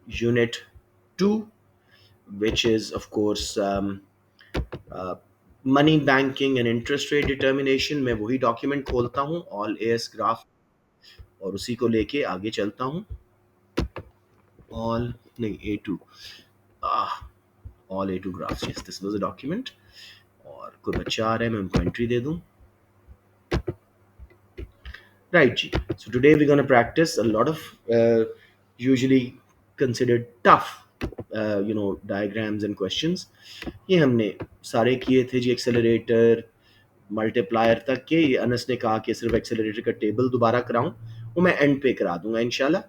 Unit 2, which is, of course, money banking and interest rate determination. मैं वही document खोलता हूँ, ऑल एएस ग्राफ, और उसी को लेके आगे चलता हूँ. ऑल नहीं, A2, all A2 graphs, yes, this was a document. और कोई बच्चा आ रहा है, मैं उनको एंट्री दे दूँ. Right, G. So today we're going to practice a lot of usually considered tough, diagrams and questions. ये हमने सारे किए थे जी, एक्सेलरेटर मल्टीप्लायर तक के. ये अनस ने कहा कि सिर्फ एक्सेलरेटर का टेबल दोबारा कराऊं, वो मैं एंड पे करा दूंगा इंशाल्लाह.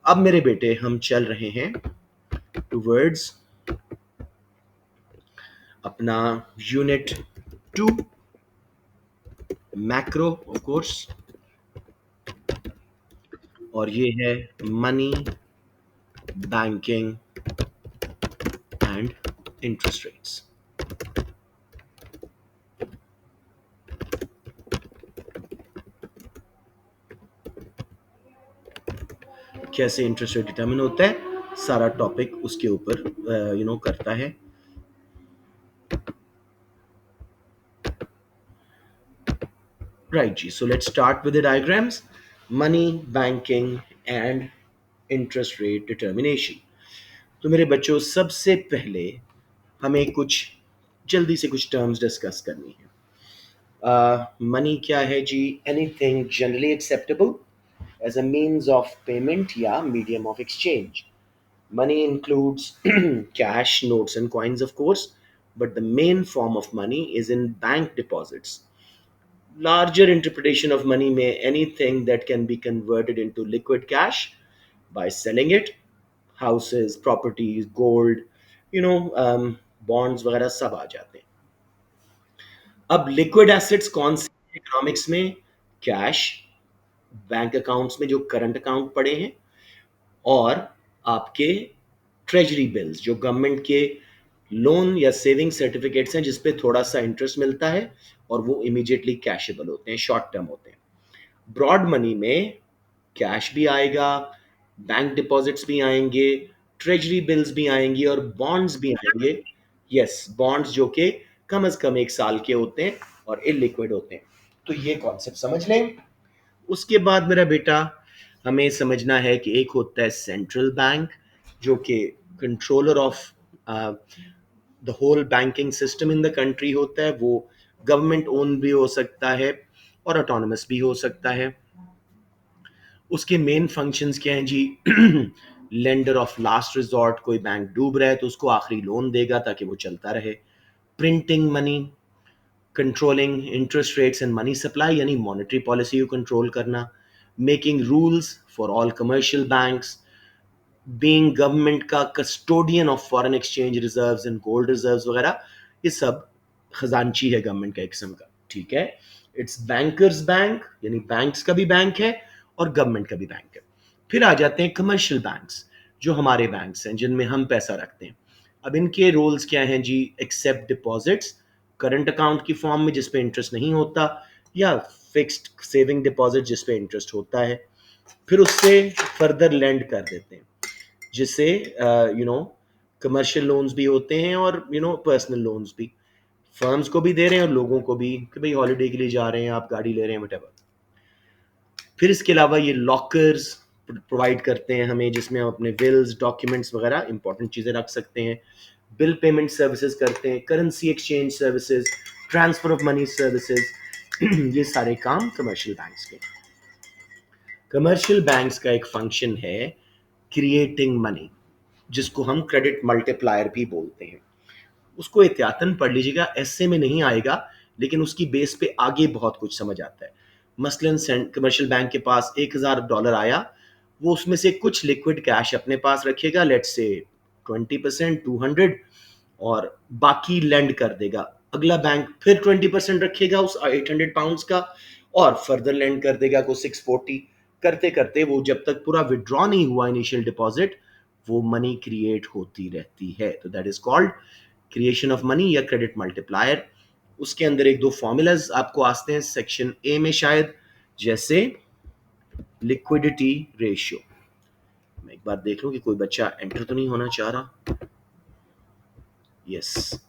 अब मेरे बेटे हम चल रहे हैं टूवर्ड्स अपना यूनिट 2, मैक्रो ऑफ कोर्स, और ये है money banking and interest rates. कैसे इंटरेस्ट रेट डिटरमिन होता है, सारा टॉपिक उसके ऊपर करता है. राइट जी, so let's start with the diagrams. Money banking and interest rate determination. तो मेरे बच्चों, सबसे पहले हमें कुछ जल्दी से कुछ टर्म्स डिस्कस करनी है. मनी क्या है जी? Anything generally acceptable as a means of payment या medium of exchange. Money includes cash, notes, and coins, of course, but the main form of money is in bank deposits. Larger interpretation of money may anything that can be converted into liquid cash by selling it, houses, properties, gold, bonds वगैरह सब आ जाते हैं. अब liquid assets कौन से economics में? Cash, bank accounts में जो करंट अकाउंट पड़े हैं, और आपके ट्रेजरी बिल्स जो गवर्नमेंट के लोन या सेविंग सर्टिफिकेट्स हैं जिस पे थोड़ा सा इंटरेस्ट मिलता है और वो इमीडिएटली कैशेबल होते हैं, शॉर्ट टर्म होते हैं. ब्रॉड मनी में कैश भी आएगा, बैंक डिपॉजिट्स भी आएंगे, ट्रेजरी बिल्स भी आएंगी और बॉन्ड्स भी आएंगे. यस, बॉन्ड्स जो कि कम से कम 1 साल के होते हैं और इलिक्विड होते हैं. तो ये कॉन्सेप्ट समझ लें. उसके बाद मेरा बेटा, हमें समझना है कि एक होता है सेंट्रल बैंक, जो कि controller of the whole banking system in the country होता है. वो गवर्नमेंट ओन भी हो सकता है और ऑटोनमस भी हो सकता है. उसके मेन फंक्शंस क्या हैं जी? Lender of last resort. कोई बैंक डूब रहा है तो उसको आखिरी लोन देगा ताकि वो चलता रहे. Printing money, controlling interest rates and money supply, यानी मॉनेटरी पॉलिसी को कंट्रोल करना. Making rules for all commercial banks. Being government का custodian of foreign exchange reserves and gold reserves वगैरह, ये सब खजांची है गवर्नमेंट का एक किस्म का. ठीक है, इट्स बैंकर्स बैंक, यानी बैंक्स का भी बैंक है और गवर्नमेंट का भी बैंक है. फिर आ जाते हैं कमर्शियल बैंक्स, जो हमारे बैंक्स हैं जिनमें हम पैसा रखते हैं. अब इनके रोल्स क्या हैं जी? एक्सेप्ट डिपॉजिट्स करंट अकाउंट की फॉर्म में जिस पे इंटरेस्ट नहीं होता, या फिक्स्ड सेविंग डिपॉजिट जिस पे इंटरेस्ट होता है. फिर उससे फर्दर लेंड कर देते हैं, जिससे कमर्शियल लोन्स भी होते हैं और पर्सनल लोन्स भी. फर्म्स को भी दे रहे हैं और लोगों को भी, कि भाई हॉलीडे के लिए जा रहे हैं आप, गाड़ी ले रहे हैं, वट. फिर इसके अलावा ये लॉकर्स प्रोवाइड करते हैं हमें, जिसमें हम अपने बिल्स, डॉक्यूमेंट्स वगैरह इंपॉर्टेंट चीज़ें रख सकते हैं. बिल पेमेंट सर्विसेज करते हैं, currency exchange services, transfer of money services. ये सारे काम कमर्शियल बैंक्स के. कमर्शियल बैंक्स का एक फंक्शन है क्रिएटिंग मनी, जिसको हम क्रेडिट मल्टीप्लायर भी बोलते हैं. उसको एहतियातन पढ़ लीजिएगा, ऐसे में नहीं आएगा, लेकिन उसकी बेस पे आगे बहुत कुछ समझ आता है. मसलन कमर्शियल बैंक के पास $1,000 आया, वो उसमें से कुछ लिक्विड कैश अपने पास रखेगा, लेट्स से 20%, 200, और बाकी लेंड कर देगा. अगला बैंक फिर 20% रखेगा उस £800 का, और फर्दर लेंड कर देगा को 640. करते करते वो जब तक पूरा विड्रॉ नहीं हुआ इनिशियल डिपॉजिट, वो मनी क्रिएट होती रहती है. तो that is called creation of money या क्रेडिट मल्टीप्लायर. उसके अंदर एक दो फॉर्मूलाज आपको आते हैं सेक्शन ए में शायद, जैसे लिक्विडिटी रेशियो. मैं एक बार देख लूं कि कोई बच्चा एंटर तो नहीं होना चाह रहा। यस,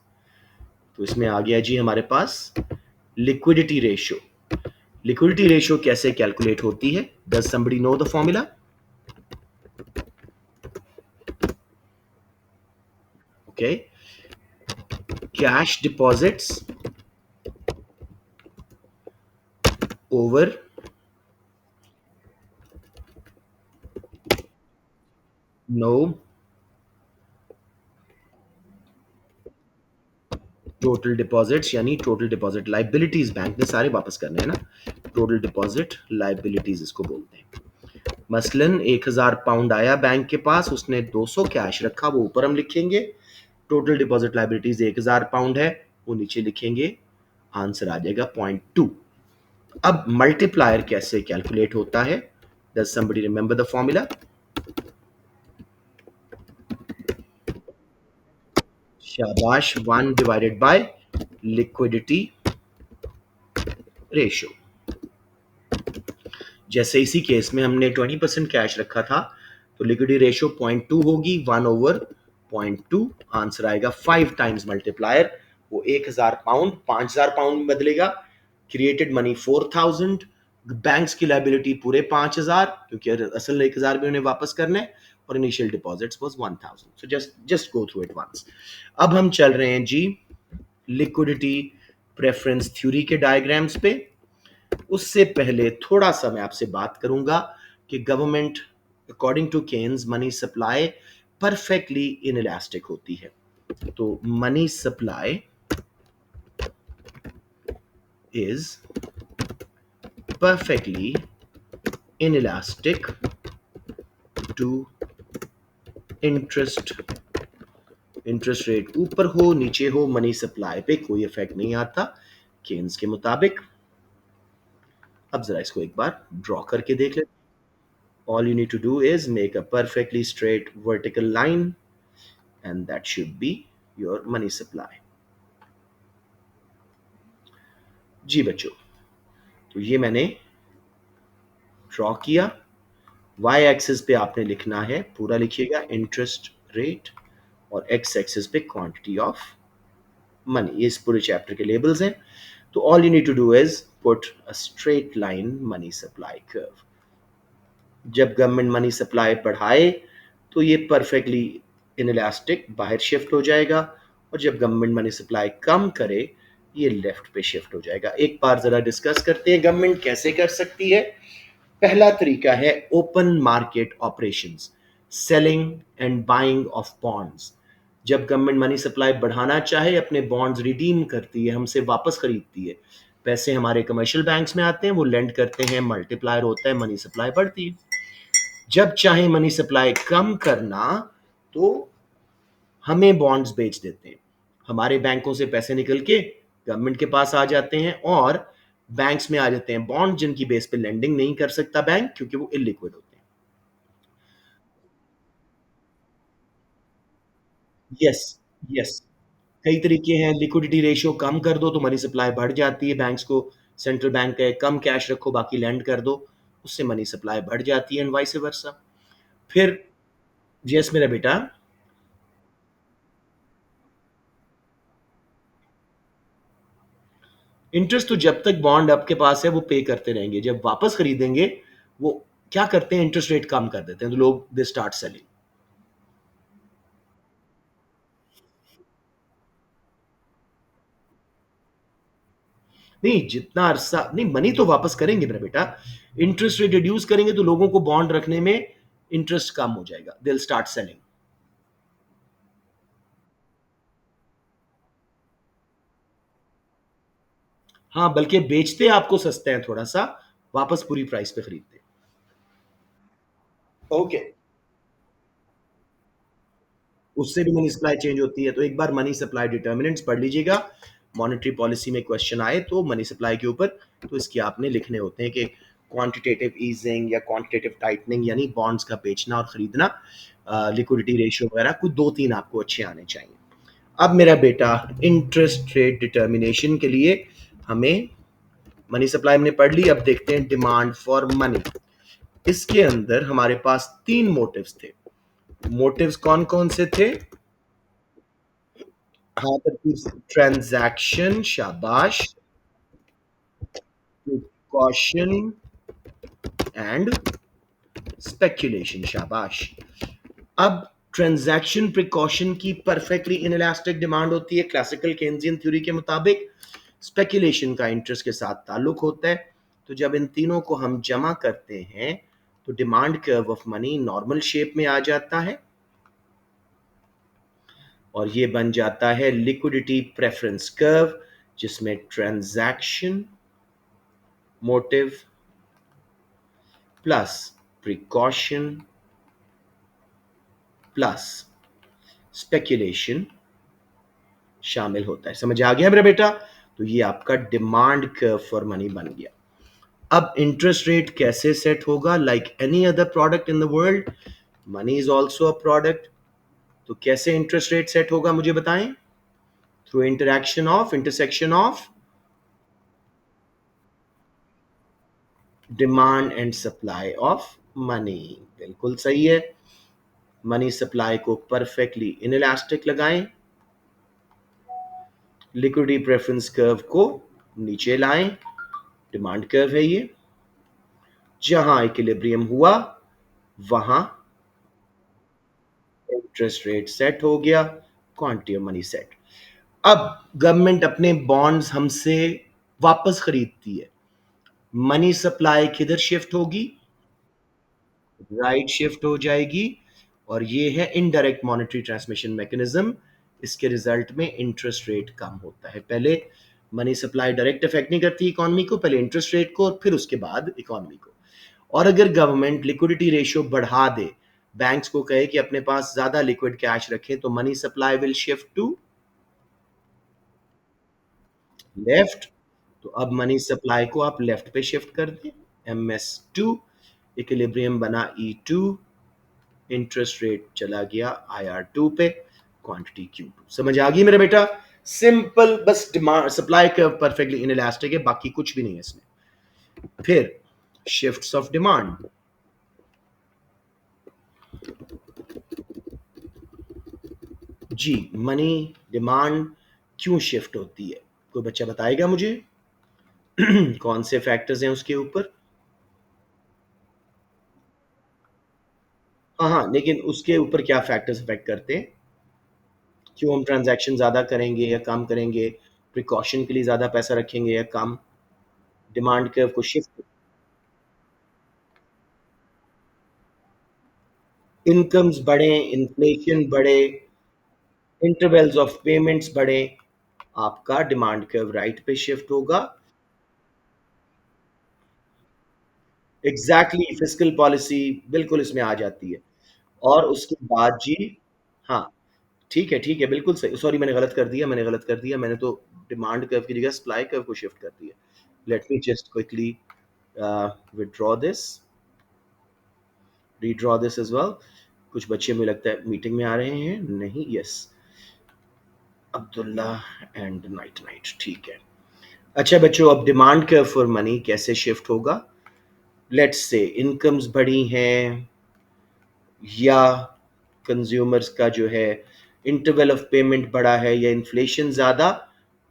तो इसमें आ गया जी हमारे पास लिक्विडिटी रेशियो। लिक्विडिटी रेशियो कैसे कैलकुलेट होती है? Does somebody know the formula? Okay, cash deposits over no total deposits, यानी टोटल डिपॉजिट लाइबिलिटीज बैंक ने सारे वापस करने हैं ना, टोटल डिपॉजिट लाइबिलिटीज इसको बोलते हैं। मसलन 1,000 पाउंड आया बैंक के पास, उसने 200 कैश रखा, वो ऊपर हम लिखेंगे। टोटल डिपॉजिट लाइबिलिटीज 1,000 पाउंड है, वो नीचे लिखेंगे। आंसर आ जाएगा 0.2। अब मल्टीप्लायर कैसे कैलकुलेट होता है? Does somebody remember the formula? शाबाश, 1 डिवाइडेड बाय लिक्विडिटी रेशियो। जैसे इसी केस में हमने 20% कैश रखा था, तो लिक्विडिटी रेशियो 0.2 होगी, 1/0.2। आंसर आएगा 5 टाइम्स मल्टीप्लायर। वो 1,000 पाउंड 5,000 पाउंड में बदलेगा। क्रिएटेड मनी 4,000, बैंक्स की लाइबिलिटी पूरे 5,000, क्योंकि असल 1,000 भी उन्हें वापस करने, और initial deposits was 1,000। So just go through it once. अब हम चल रहे हैं जी लिक्विडिटी प्रेफरेंस थ्योरी के डायग्राम्स पे। उससे पहले थोड़ा सा मैं आपसे बात करूंगा कि government according to Keynes money supply perfectly inelastic होती है। तो money supply is perfectly inelastic to interest। Interest rate ऊपर हो नीचे हो, मनी सप्लाई पे कोई इफेक्ट नहीं आता केन्स के मुताबिक। अब जरा इसको एक बार ड्रॉ करके देख लेते। All you need to do is make a perfectly straight vertical line and that should be your money supply. जी बच्चों, तो ये मैंने ड्रॉ किया। वाई एक्सिस पे आपने लिखना है, पूरा लिखिएगा, इंटरेस्ट रेट, और एक्स एक्सिस पे क्वांटिटी ऑफ मनी। ये इस पूरे चैप्टर के लेबल्स हैं। तो all you need to do is put a straight line money supply curve. जब गवर्नमेंट मनी सप्लाई बढ़ाए तो ये परफेक्टली इनइलास्टिक बाहर शिफ्ट हो जाएगा, और जब गवर्नमेंट मनी सप्लाई कम करे ये लेफ्ट पे शिफ्ट हो जाएगा। एक बार जरा डिस्कस करते हैं गवर्नमेंट कैसे कर सकती है। पहला तरीका है open market operations, selling and buying of bonds. जब गवर्नमेंट मनी सप्लाई बढ़ाना चाहे, अपने बॉन्ड्स रिडीम करती है, हमसे वापस खरीदती है, पैसे हमारे कमर्शियल बैंक्स में आते हैं, वो लेंड करते हैं, मल्टीप्लायर होता है, मनी सप्लाई बढ़ती है। जब चाहे मनी सप्लाई कम करना तो हमें बॉन्ड्स बेच देते हैं, हमारे बैंकों से पैसे निकल के गवर्नमेंट के पास आ जाते हैं और बैंक्स में आ जाते हैं बॉन्ड, जिनकी बेस पे लेंडिंग नहीं कर सकता बैंक, क्योंकि वो इलिक्विड होते हैं। यस, यस, कई तरीके हैं। लिक्विडिटी रेशियो कम कर दो तो मनी सप्लाई बढ़ जाती है, बैंक्स को सेंट्रल बैंक है कम कैश रखो बाकी लैंड कर दो, उससे मनी सप्लाई बढ़ जाती है, एंड वाइस वर्सा। फिर यस मेरा बेटा। इंटरेस्ट तो जब तक बॉन्ड आपके पास है वो पे करते रहेंगे, जब वापस खरीदेंगे वो क्या करते हैं, इंटरेस्ट रेट कम कर देते हैं, तो लोग दे स्टार्ट सेलिंग। नहीं, जितना अरसा नहीं, मनी तो वापस करेंगे मेरा बेटा। इंटरेस्ट रेट रिड्यूस करेंगे तो लोगों को बॉन्ड रखने में इंटरेस्ट कम हो जाएगा, दे स्टार्ट सेलिंग। हाँ, बल्कि बेचते आपको सस्ते हैं थोड़ा सा, वापस पूरी प्राइस पे खरीदते। ओके, उससे भी मनी सप्लाई चेंज होती है। तो एक बार मनी सप्लाई डिटर्मिनेंट्स पढ़ लीजिएगा, मॉनेटरी पॉलिसी में क्वेश्चन आए तो मनी सप्लाई के ऊपर, तो इसके आपने लिखने होते हैं कि क्वांटिटेटिव ईजिंग या क्वांटिटेटिव टाइटनिंग, यानी बॉन्ड्स का बेचना और खरीदना, लिक्विडिटी रेशियो वगैरह, कुछ दो तीन आपको अच्छे आने चाहिए। अब मेरा बेटा, इंटरेस्ट रेट डिटर्मिनेशन के लिए हमें मनी सप्लाई हमने पढ़ ली, अब देखते हैं डिमांड फॉर मनी। इसके अंदर हमारे पास तीन मोटिव्स थे। मोटिव्स कौन कौन से थे? हाँ, ट्रांजैक्शन, शाबाश, प्रिकॉशन एंड स्पेक्यूलेशन, शाबाश। अब ट्रांजैक्शन प्रिकॉशन की परफेक्टली इनइलास्टिक डिमांड होती है क्लासिकल केन्जियन थ्योरी के मुताबिक। स्पेक्यूलेशन का इंटरेस्ट के साथ ताल्लुक होता है। तो जब इन तीनों को हम जमा करते हैं तो demand curve of money normal shape में आ जाता है और ये बन जाता है लिक्विडिटी प्रेफरेंस कर्व, जिसमें transaction motive plus precaution plus speculation शामिल होता है। समझ आ गया मेरा बेटा? तो ये आपका डिमांड कर्व फॉर मनी बन गया। अब इंटरेस्ट रेट कैसे सेट होगा? Like any other product in the world, money is also a product. तो कैसे इंटरेस्ट रेट सेट होगा मुझे बताएं? Through intersection of demand and supply of money. बिल्कुल सही है। मनी सप्लाई को परफेक्टली इनइलास्टिक लगाएं, लिक्विडिटी प्रेफरेंस कर्व को नीचे लाएं, डिमांड कर्व है ये, जहां इक्विलिब्रियम हुआ वहां इंटरेस्ट रेट सेट हो गया, क्वांटिटी ऑफ मनी सेट। अब गवर्नमेंट अपने बॉन्ड्स हमसे वापस खरीदती है, मनी सप्लाई किधर शिफ्ट होगी? राइट शिफ्ट हो जाएगी। और ये है इनडायरेक्ट मॉनेटरी ट्रांसमिशन मैकेनिज्म। इसके रिजल्ट में इंटरेस्ट रेट कम होता है। पहले मनी सप्लाई डायरेक्ट इफेक्ट नहीं करती इकोनॉमी को, पहले इंटरेस्ट रेट को और फिर उसके बाद इकोनॉमी को। और अगर गवर्नमेंट लिक्विडिटी रेशियो बढ़ा दे, बैंक्स को कहे कि अपने पास ज्यादा लिक्विड कैश रखें, तो money supply will shift to left. तो अब मनी सप्लाई को आप लेफ्ट पे शिफ्ट कर दें, MS2, इक्विलिब्रियम बना E2, इंटरेस्ट रेट चला गया IR2 पे, क्वांटिटी Q2। समझ आ गई मेरा बेटा? सिंपल, बस डिमांड सप्लाई का परफेक्टली इनइलास्टिक है, बाकी कुछ भी नहीं है इसमें। फिर शिफ्ट्स ऑफ डिमांड। जी, मनी डिमांड क्यों शिफ्ट होती है? कोई बच्चा बताएगा मुझे? कौन से फैक्टर्स हैं उसके ऊपर? हाँ हाँ, लेकिन उसके ऊपर क्या फैक्टर्स इफेक्ट करते हैं? क्यों हम ट्रांजैक्शन ज्यादा करेंगे या कम करेंगे? प्रिकॉशन के लिए ज्यादा पैसा रखेंगे या कम? डिमांड कर्व को शिफ्ट, इनकम्स बढ़े, इन्फ्लेशन बढ़े, इंटरवल्स ऑफ पेमेंट्स बढ़े, आपका डिमांड कर्व राइट पे शिफ्ट होगा। एग्जैक्टली, फिस्कल पॉलिसी बिल्कुल इसमें आ जाती है। और उसके बाद जी, हाँ, ठीक है, बिल्कुल सही। सॉरी, मैंने गलत कर दिया, मैंने तो डिमांड कर्व की जगह सप्लाई कर्व को शिफ्ट कर दिया। Let me just quickly withdraw this, redraw this as well. कुछ बच्चे मुझे लगता है मीटिंग में आ रहे हैं, नहीं, yes, Abdullah and night night, ठीक है। अच्छा बच्चों, अब डिमांड कर्व फॉर मनी कैसे शिफ्ट होगा? लेट्स से इनकम्स बढ़ी हैं या कंज्यूमर्स का जो है इंटरवल ऑफ पेमेंट बढ़ा है या इन्फ्लेशन ज़्यादा,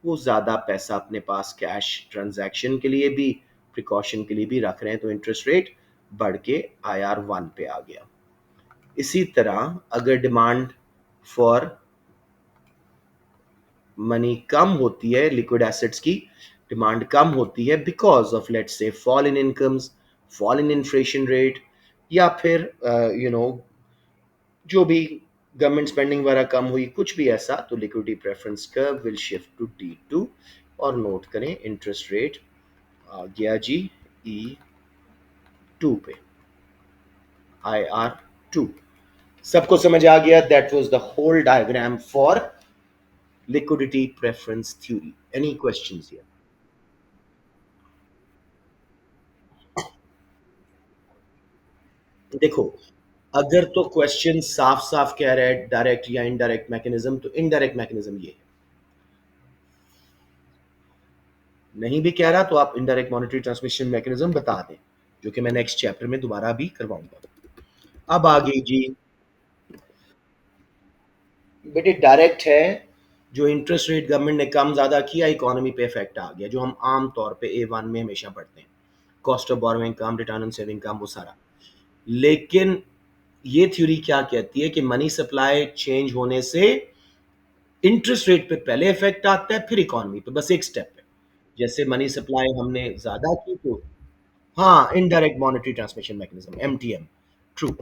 वो ज़्यादा पैसा अपने पास कैश ट्रांजैक्शन के लिए भी, प्रिकॉशन के लिए भी रख रहे हैं, तो इंटरेस्ट रेट बढ़ के IR1 पे आ गया। इसी तरह अगर डिमांड फॉर मनी कम होती है, लिक्विड एसेट्स की डिमांड कम होती है because of let's say fall in incomes, fall in inflation rate, या फिर जो भी गवर्नमेंट स्पेंडिंग वगैरह कम हुई, कुछ भी ऐसा, तो liquidity preference curve will shift to D2। और नोट करें इंटरेस्ट रेट आ गया जी E2 पे, IR2। सबको समझ आ गया? That was the whole diagram for liquidity preference theory. Any questions here? देखो, अगर तो क्वेश्चन साफ साफ कह रहा है डायरेक्ट या इनडायरेक्ट मैकेनिज्म, तो इनडायरेक्ट मैकेनिज्म ये है। नहीं भी कह रहा तो आप इनडायरेक्ट मॉनेटरी ट्रांसमिशन मैकेनिज्म बता दें, जो कि मैं नेक्स्ट चैप्टर में दोबारा भी करवाऊंगा। अब आगे जी, बेटे डायरेक्ट है, जो इंटरेस्ट रेट गवर्नमेंट ने कम ज़्यादा किया, इकोनॉमी पे इफेक्ट आ गया, जो हम आम तौर पे A1 में हमेशा पढ़ते हैं, कॉस्ट ऑफ बोरोइंग कम, रिटर्न ऑन सेविंग कम, वो सारा। लेकिन ये थ्योरी क्या कहती है कि मनी सप्लाई चेंज होने से इंटरेस्ट रेट पे पहले इफेक्ट आता है, फिर इकोनॉमी पे, बस एक स्टेप है। जैसे मनी सप्लाई हमने ज़्यादा की तो, हाँ, indirect monetary transmission mechanism, MTM, true.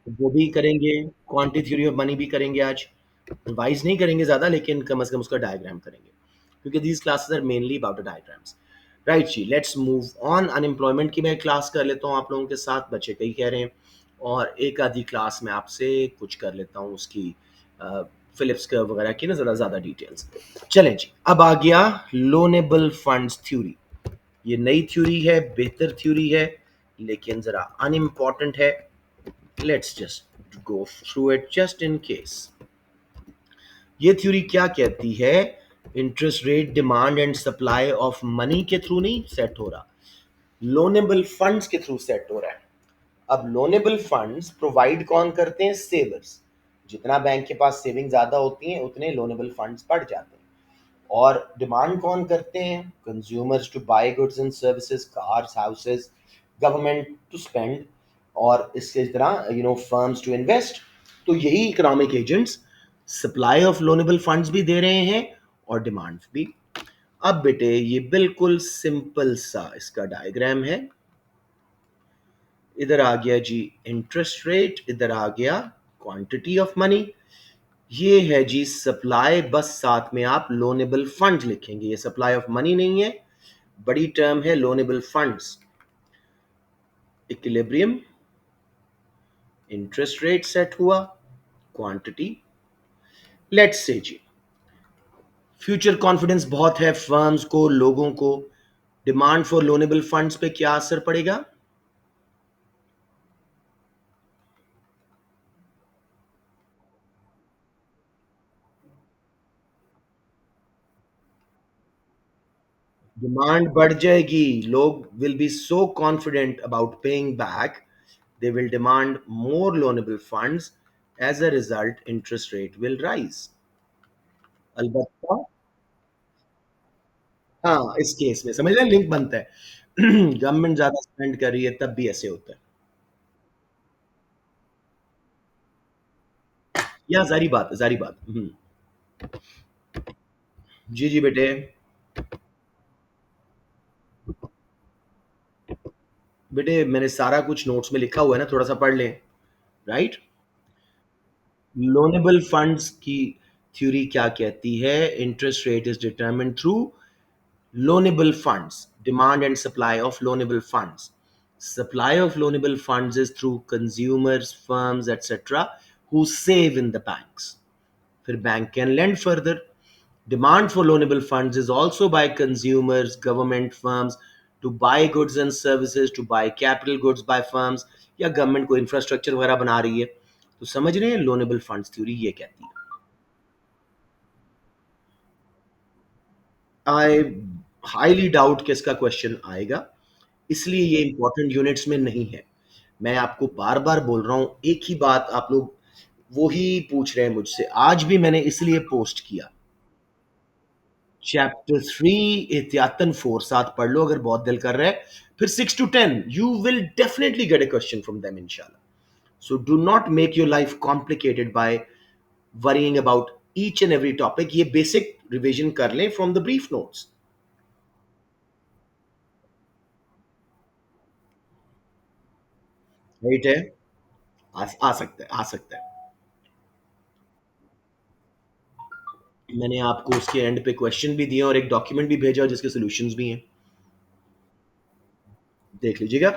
वो भी करेंगे, क्वांटिटी थ्योरी ऑफ मनी भी करेंगे आज, रिवाइज नहीं करेंगे ज़्यादा, लेकिन कम से कम उसका डायग्राम करेंगे, क्योंकि these classes are mainly about the diagrams. Right जी, लेट्स मूव ऑन। अनएम्प्लॉयमेंट की मैं क्लास कर लेता हूँ आप लोगों के साथ, बच्चे कई कह रहे हैं, और एक आधी क्लास में आपसे कुछ कर लेता हूँ उसकी, फिलिप्स कर्व वगैरह की ना, ज़्यादा डिटेल्स। चलें जी, अब आ गया लोनेबल फंड्स थ्योरी। ये नई थ्योरी है, बेहतर थ्योरी है, लेकिन ज़रा अनइम्पॉर्टेंट है। Let's just go through it just in case. ये थ्योरी क्या कहती है? Interest rate demand and supply of money के थ्रू नहीं सेट हो रहा, लोनेबल फंड्स के थ्रू सेट हो रहा है। अब लोनेबल फंड्स प्रोवाइड कौन करते हैं? सेवर्स। जितना बैंक के पास सेविंग ज्यादा होती है, उतने लोनेबल फंड्स बढ़ जाते हैं। और डिमांड कौन करते हैं? Consumers to buy goods and services, cars, houses, government to spend, और इसके तरह फर्म्स टू इन्वेस्ट। तो यही economic agents supply of loanable funds भी दे रहे हैं और डिमांड भी। अब बेटे ये बिल्कुल सिंपल सा इसका डायग्राम है। इधर आ गया जी इंटरेस्ट रेट, इधर आ गया क्वांटिटी ऑफ मनी, ये है जी सप्लाई, बस साथ में आप लोनेबल फंड लिखेंगे। ये सप्लाई ऑफ मनी नहीं है, बड़ी टर्म है loanable funds. Equilibrium, interest rate set हुआ, क्वांटिटी। लेट्स से जी फ्यूचर कॉन्फिडेंस बहुत है फर्म्स को, लोगों को, डिमांड फॉर लोनेबल फंड्स पे क्या असर पड़ेगा? डिमांड बढ़ जाएगी, लोग will be so confident about paying back, they will demand more loanable funds. As a result, interest rate will rise. अलबत्ता, हाँ, इस केस में समझ रहे लिंक बनता है। गवर्नमेंट ज्यादा स्पेंड कर रही है तब भी ऐसे होता है। या जारी बात है, जारी बात। जी जी बेटे। बेटे मैंने सारा कुछ नोट्स में लिखा हुआ है ना, थोड़ा सा पढ़ लें। राइट, लोनेबल फंड्स की थ्योरी क्या कहती है? Interest rate is determined through loanable funds, demand and supply of loanable funds. Supply of loanable funds is through consumers, firms, etc., who save in the banks. फिर bank can lend further. Demand for loanable funds is also by consumers, government, firms to buy goods and services, to buy capital goods by firms, या government को infrastructure वगैरह बना रही है। तो समझ रहे हैं लोनेबल फंड्स थ्योरी ये कहती है। आई हाईली डाउट कि इसका क्वेश्चन आएगा, इसलिए ये इंपॉर्टेंट यूनिट्स में नहीं है। मैं आपको बार बार बोल रहा हूं, एक ही बात आप लोग वो ही पूछ रहे हैं मुझसे, आज भी मैंने इसलिए पोस्ट किया। चैप्टर 3 एहतियातन 4 साथ पढ़ लो अगर बहुत दिल कर रहा है, फिर 6 to 10 you will definitely get a question from them इंशाल्लाह। So do not make your life complicated by worrying about each and every topic. ये बेसिक रिविजन कर लें from the brief notes. Right है, आ सकता है, आ सकता है। मैंने आपको उसके एंड पे क्वेश्चन भी दिए और एक डॉक्यूमेंट भी भेजा जिसके सॉल्यूशंस भी हैं, देख लीजिएगा।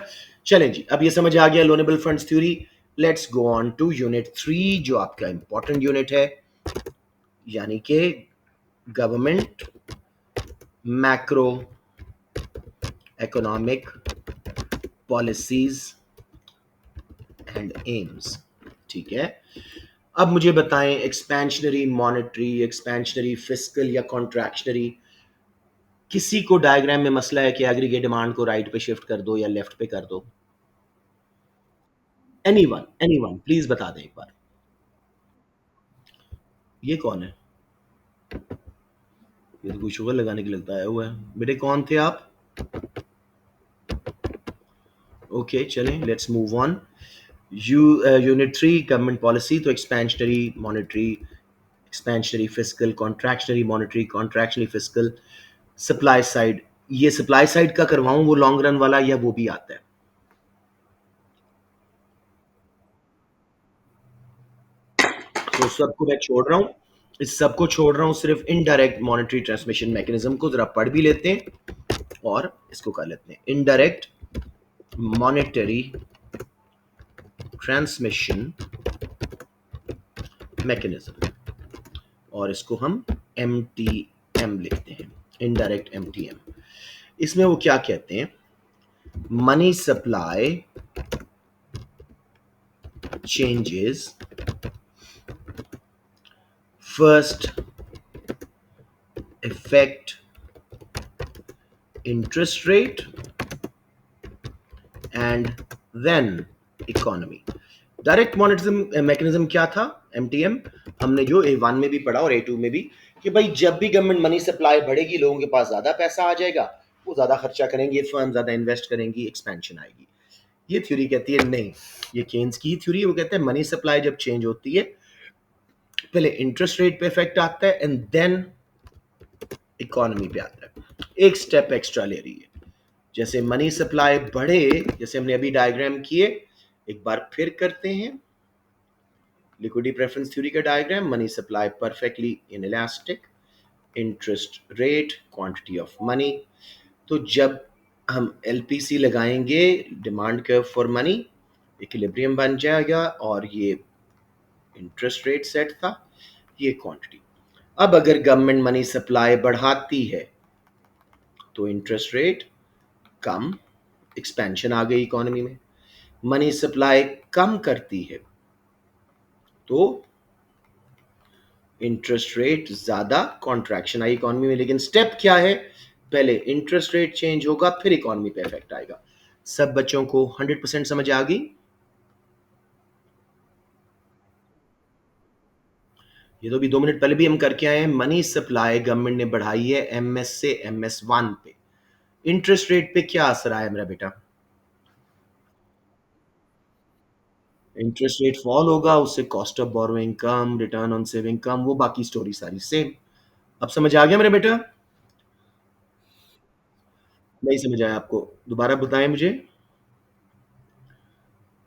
चलें जी, अब ये समझ आ गया loanable funds theory. Let's go on to unit 3, जो आपका इंपॉर्टेंट यूनिट है, यानी कि government macro economic policies and aims. ठीक है, अब मुझे बताएं एक्सपेंशनरी मॉनेटरी, एक्सपेंशनरी फिस्कल या कॉन्ट्रैक्शनरी किसी को डायग्राम में मसला है कि एग्रीगेट डिमांड को राइट पे शिफ्ट कर दो या लेफ्ट पे कर दो? एनीवन प्लीज बता दें एक बार। ये कौन है? ये तो कोई शुगर लगाने के लिए लगता आया हुआ है। बेटे कौन थे आप? ओके चलें, let's move on. Unit 3 government policy. तो expansionary monetary, expansionary fiscal, contractionary monetary, contractionary fiscal, supply side. ये सप्लाई साइड का करवाऊं वो लॉन्ग रन वाला, या वो भी आता है? तो सबको मैं छोड़ रहा हूं, इस सबको छोड़ रहा हूं, सिर्फ इनडायरेक्ट मॉनेटरी ट्रांसमिशन मैकेनिज्म को जरा पढ़ भी लेते हैं और इसको कर लेते हैं। इनडायरेक्ट मॉनेटरी ट्रांसमिशन मैकेनिज्म, और इसको हम एम टी एम लिखते हैं, इनडायरेक्ट एम टी एम। इसमें वो क्या कहते हैं? Money supply changes first affect interest rate and then economy। Direct monetarism mechanism क्या था? एमटीएम। हमने जो A1 में भी पढ़ा और A2 में भी, कि भाई जब भी गवर्नमेंट मनी सप्लाई बढ़ेगी, लोगों के पास ज्यादा पैसा आ जाएगा, वो ज्यादा खर्चा करेंगे, फर्म ज्यादा इन्वेस्ट करेंगी, एक्सपेंशन आएगी। ये थ्योरी कहती है नहीं, ये केन्स की थ्योरी है। वो कहते हैं मनी सप्लाई जब चेंज होती है, पहले इंटरेस्ट रेट पे इफेक्ट आता है एंड देन इकोनॉमी पे आता है। एक स्टेप एक्स्ट्रा ले रही है। जैसे मनी सप्लाई बढ़े, जैसे हमने अभी डायग्राम किए, एक बार फिर करते हैं। लिक्विडिटी प्रेफरेंस थ्योरी का diagram, money supply perfectly inelastic, interest rate quantity of money. तो जब हम एलपीसी लगाएंगे, demand curve for money, equilibrium बन जाएगा, और ये इंटरेस्ट रेट सेट था, ये क्वांटिटी। अब अगर गवर्नमेंट मनी सप्लाई बढ़ाती है तो इंटरेस्ट रेट कम, एक्सपेंशन आ गई इकोनॉमी में। मनी सप्लाई कम करती है तो इंटरेस्ट रेट ज्यादा, कॉन्ट्रैक्शन आई इकोनॉमी में। लेकिन स्टेप क्या है? पहले इंटरेस्ट रेट चेंज होगा, फिर इकोनॉमी पे इफेक्ट आएगा। सब बच्चों को 100% समझ आ गई? ये तो भी 2 मिनट पहले भी हम करके आए हैं। मनी सप्लाई गवर्नमेंट ने बढ़ाई है एमएस से MS1 पे। इंटरेस्ट रेट पे क्या असर आया मेरा बेटा? इंटरेस्ट रेट फॉल होगा, उससे कॉस्ट ऑफ बोरोइंग कम, रिटर्न ऑन सेविंग कम, वो बाकी स्टोरी सारी सेम। अब समझ आ गया मेरे बेटा? नहीं समझ आया आपको? दोबारा बताएं मुझे।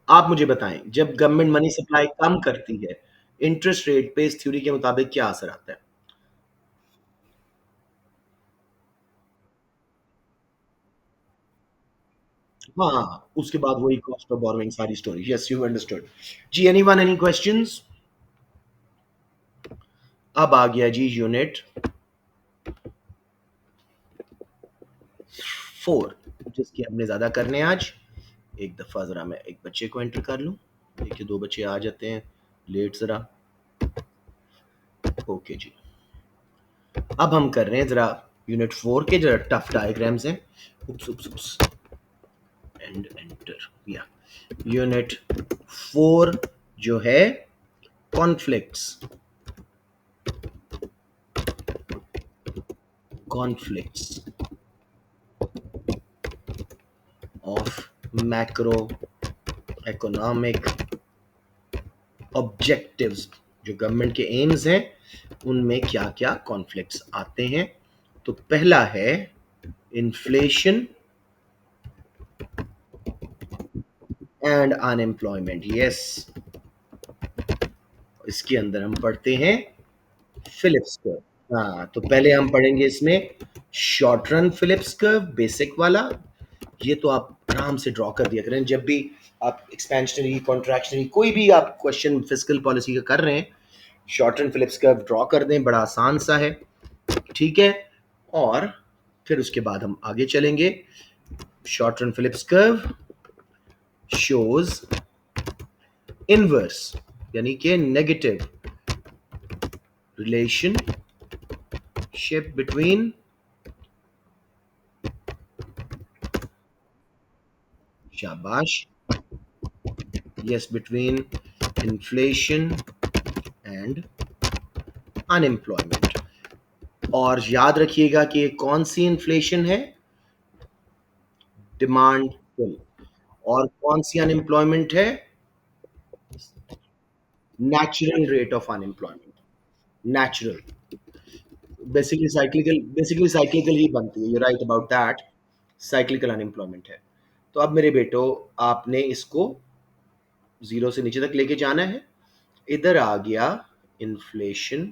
आप मुझे बताएं, जब गवर्नमेंट मनी सप्लाई कम करती है, इंटरेस्ट रेट पे इस थ्योरी के मुताबिक क्या असर आता है? हाँ, उसके बाद वही कॉस्ट ऑफ बोरोइंग सारी स्टोरी। Yes you understood. जी एनीवन, एनी क्वेश्चंस? अब आ गया जी यूनिट 4, जिसकी हमने ज्यादा करने आज। एक दफा जरा मैं एक बच्चे को एंटर कर लूं। देखिए 2 बच्चे आ जाते हैं लेट जरा। ओके जी, अब हम कर रहे हैं जरा यूनिट 4 के जरा टफ डायग्राम्स हैं। उप्स उप्स उप्स एंड एंटर या यूनिट 4 जो है conflicts, conflicts of macro economic objectives. जो गवर्नमेंट के एम्स हैं, उनमें क्या क्या कॉन्फ्लिक्ट्स आते हैं? तो पहला है इन्फ्लेशन एंड अनएम्प्लॉयमेंट। यस, इसके अंदर हम पढ़ते हैं फिलिप्स कर्व। हाँ, तो पहले हम पढ़ेंगे इसमें short run Phillips curve, basic वाला। ये तो आप आराम से ड्रॉ कर दिया करें जब भी आप एक्सपेंशनरी, कॉन्ट्रैक्शनरी, कोई भी आप क्वेश्चन फिजिकल पॉलिसी का कर रहे हैं, short run Phillips curve draw कर दें, बड़ा आसान सा है। ठीक है, और फिर उसके बाद हम आगे चलेंगे। Short run Phillips curve shows inverse, यानी कि नेगेटिव रिलेशनशिप बिटवीन शाबाश। Yes, between inflation and unemployment. और याद रखिएगा कि ये कौन सी इन्फ्लेशन है? Demand pull. और कौन सी अनएम्प्लॉयमेंट है? Natural rate of unemployment. Natural. Basically cyclical ही बनती है, you right about that. Cyclical unemployment है। तो अब मेरे बेटो, आपने इसको जीरो से नीचे तक लेके जाना है। इधर आ गया इन्फ्लेशन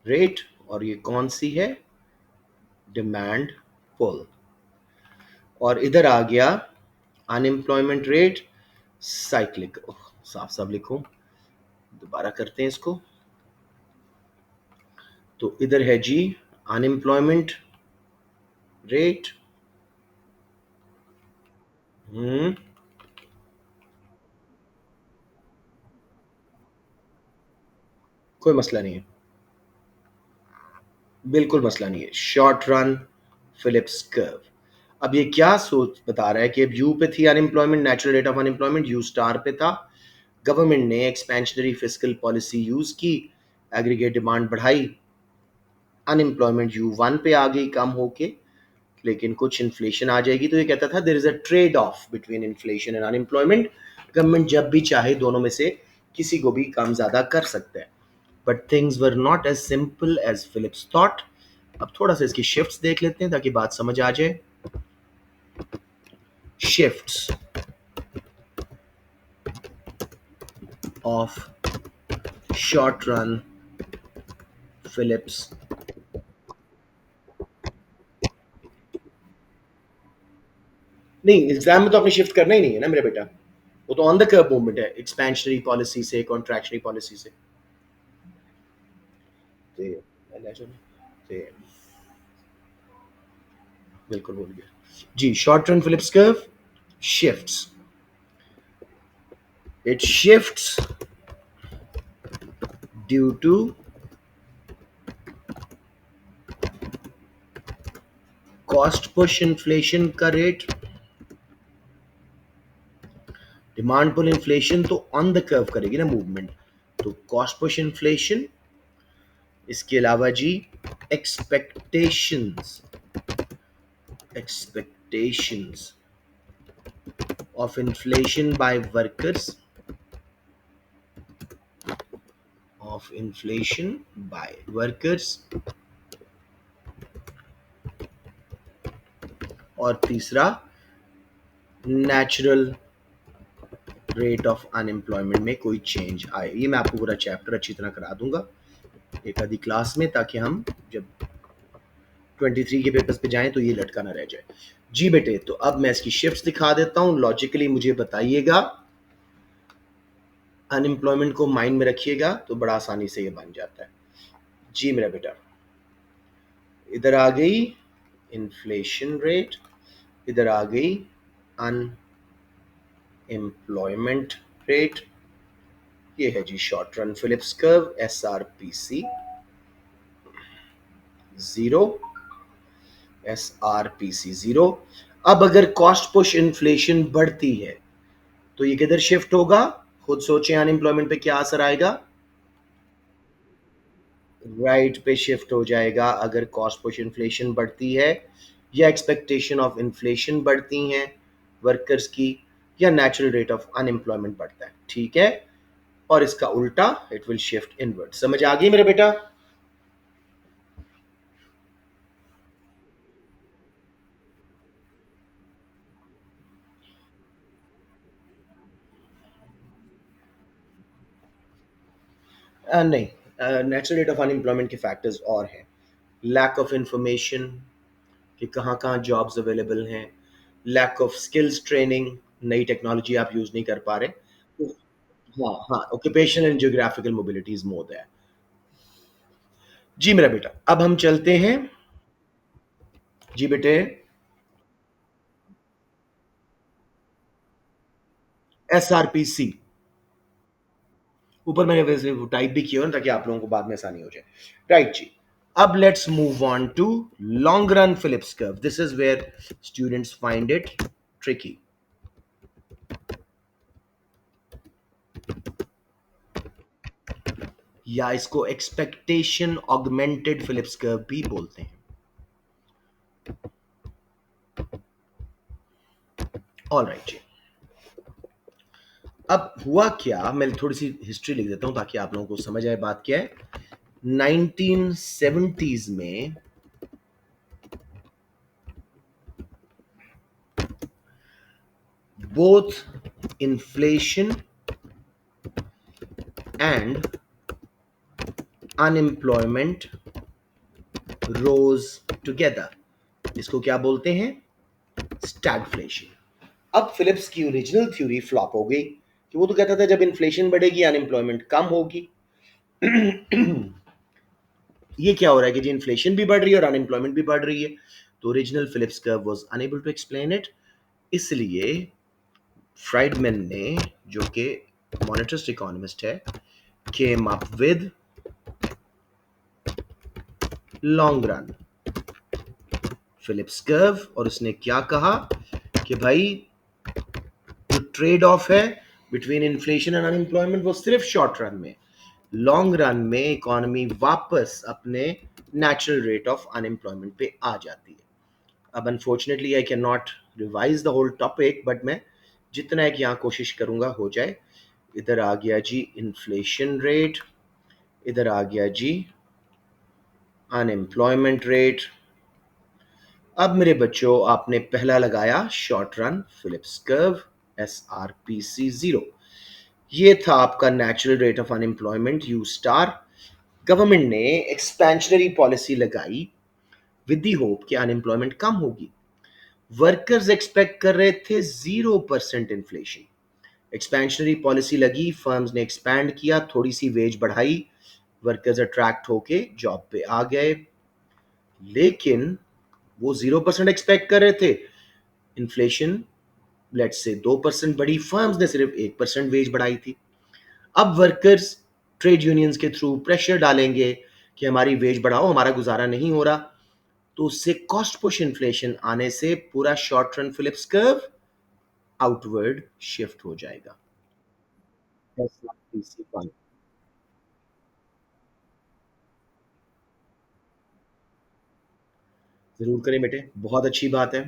रेट, और ये कौन सी है? Demand pull. और इधर आ गया अनएम्प्लॉयमेंट रेट, साइक्लिक। साफ साफ लिखूं, दोबारा करते हैं इसको। तो इधर है जी अनएम्प्लॉयमेंट रेट। हम्म। कोई मसला नहीं है, बिल्कुल मसला नहीं है। Short run Phillips curve. अब ये क्या सोच बता रहा है कि अब यू पे थी unemployment, natural rate of unemployment you star पे था। गवर्नमेंट ने एक्सपेंशनरी फिस्कल पॉलिसी यूज की, एग्रीगेट डिमांड बढ़ाई, अनएम्प्लॉयमेंट यू वन पे आ गई कम होके, लेकिन कुछ इन्फ्लेशन आ जाएगी। तो ये कहता था there is a trade off between inflation and unemployment. Government जब भी चाहे दोनों में से किसी को भी कम ज्यादा कर सकता है। But things were not as simple as Phillips thought. अब थोड़ा सा इसकी शिफ्ट्स देख लेते हैं ताकि बात समझ आ जाए। Shifts of short run Phillips. नहीं, एग्जाम में तो आपने शिफ्ट करना ही नहीं है ना मेरे बेटा। वो तो ऑन द कर्व मूवमेंट है, एक्सपेंशनरी पॉलिसी से कॉन्ट्रैक्शनरी पॉलिसी से। ते, ते, बिल्कुल बोल गया जी। Short run Phillips curve shifts. It shifts due to cost push inflation का रेट। डिमांड पुल इन्फ्लेशन तो ऑन द कर्व करेगी ना मूवमेंट, तो कॉस्ट पुश इन्फ्लेशन। इसके अलावा जी expectations, expectations of inflation by workers, of inflation by workers. और तीसरा नेचुरल रेट ऑफ अनएम्प्लॉयमेंट में कोई चेंज आए। ये मैं आपको पूरा चैप्टर अच्छी तरह करा दूंगा एक आधी क्लास में, ताकि हम जब 23 के पेपर्स पे जाएं तो ये लटका ना रह जाए। जी बेटे, तो अब मैं इसकी शिफ्ट्स दिखा देता हूं। लॉजिकली मुझे बताइएगा, अनएम्प्लॉयमेंट को माइंड में रखिएगा तो बड़ा आसानी से ये बन जाता है। जी मेरा बेटा, इधर आ गई इन्फ्लेशन रेट, इधर आ गई अनएम्प्लॉयमेंट रेट। ये है जी short run Phillips curve, SRPC zero, SRPC zero. अब अगर कॉस्ट पुश इन्फ्लेशन बढ़ती है तो ये किधर शिफ्ट होगा? खुद सोचें, अनएम्प्लॉयमेंट पे क्या असर आएगा? राइट पे शिफ्ट हो जाएगा अगर कॉस्ट पुश इन्फ्लेशन बढ़ती है, या एक्सपेक्टेशन ऑफ इन्फ्लेशन बढ़ती हैं वर्कर्स की, या नेचुरल रेट ऑफ अनएम्प्लॉयमेंट बढ़ता है। ठीक है, और इसका उल्टा इट विल शिफ्ट इनवर्ड। समझ आ गई मेरे बेटा? नहीं, नेचुरल रेट ऑफ अनएम्प्लॉयमेंट के फैक्टर्स और हैं। लैक ऑफ इंफॉर्मेशन कि कहाँ कहाँ जॉब्स अवेलेबल हैं, लैक ऑफ स्किल्स ट्रेनिंग, नई टेक्नोलॉजी आप यूज नहीं कर पा रहे। तो हाँ हाँ, occupational and geographical mobility is more there. जी मेरा बेटा, अब हम चलते हैं। जी बेटे, SRPC ऊपर मैंने वैसे टाइप भी किया ना ताकि आप लोगों को बाद में आसानी हो जाए। राइट जी। अब let's move on to long run Phillips curve. This is where students find it tricky. या इसको एक्सपेक्टेशन ऑगमेंटेड फिलिप्स कर्व भी बोलते हैं. ऑल राइट जी. अब हुआ क्या, मैं थोड़ी सी हिस्ट्री लिख देता हूं ताकि आप लोगों को समझ आए बात क्या है. 1970s में both inflation and unemployment rose together. इसको क्या बोलते हैं? स्टैगफ्लेशन. अब फिलिप्स की ओरिजिनल थ्योरी फ्लॉप हो गई कि वो तो कहता था जब इन्फ्लेशन बढ़ेगी अनएम्प्लॉयमेंट कम होगी. ये क्या हो रहा है कि जी इन्फ्लेशन भी बढ़ रही है और अनएम्प्लॉयमेंट भी बढ़ रही है. तो original Phillips curve was unable to explain it. इसलिए फ्राइडमैन ने, जो कि मॉनेटरिस्ट इकोनॉमिस्ट है, came up with long run Phillips curve. और उसने क्या कहा कि भाई जो ट्रेड ऑफ है बिटवीन इन्फ्लेशन एंड अनएम्प्लॉयमेंट वो सिर्फ शॉर्ट रन में. लॉन्ग रन में इकोनॉमी वापस अपने नेचुरल रेट ऑफ अनएम्प्लॉयमेंट पे आ जाती है. अब unfortunately I can not revise the whole topic, but मैं जितना एक यहाँ कोशिश करूंगा हो जाए. इधर आ गया जी इन्फ्लेशन रेट, इधर आ गया जी अनएम्प्लॉयमेंट रेट. अब मेरे बच्चों आपने पहला लगाया short run Phillips curve SRPC 0. ये था आपका natural rate of unemployment you star. Government ने एक्सपेंशनरी पॉलिसी लगाई विद दी होप कि अनएम्प्लॉयमेंट कम होगी. वर्कर्स एक्सपेक्ट कर रहे थे 0% इन्फ्लेशन. एक्सपेंशनरी पॉलिसी लगी, फर्म्स ने एक्सपैंड किया, थोड़ी सी वेज बढ़ाई, वर्कर्स अट्रैक्ट होके जॉब पे आ गए. लेकिन वो 0% एक्सपेक्ट कर रहे थे. इन्फ्लेशन लेट्स से 2% बढ़ी, फर्म्स ने सिर्फ 1% वेज बढ़ाई थी. अब वर्कर्स ट्रेड यूनियंस के थ्रू प्रेशर डालेंगे कि हमारी वेज बढ़ाओ, हमारा गुजारा नहीं हो रहा. तो उससे कॉस्ट पुश इन्फ्लेशन आने से पूरा short run Phillips curve outward shift हो जाएगा. जरूर करें बेटे, बहुत अच्छी बात है.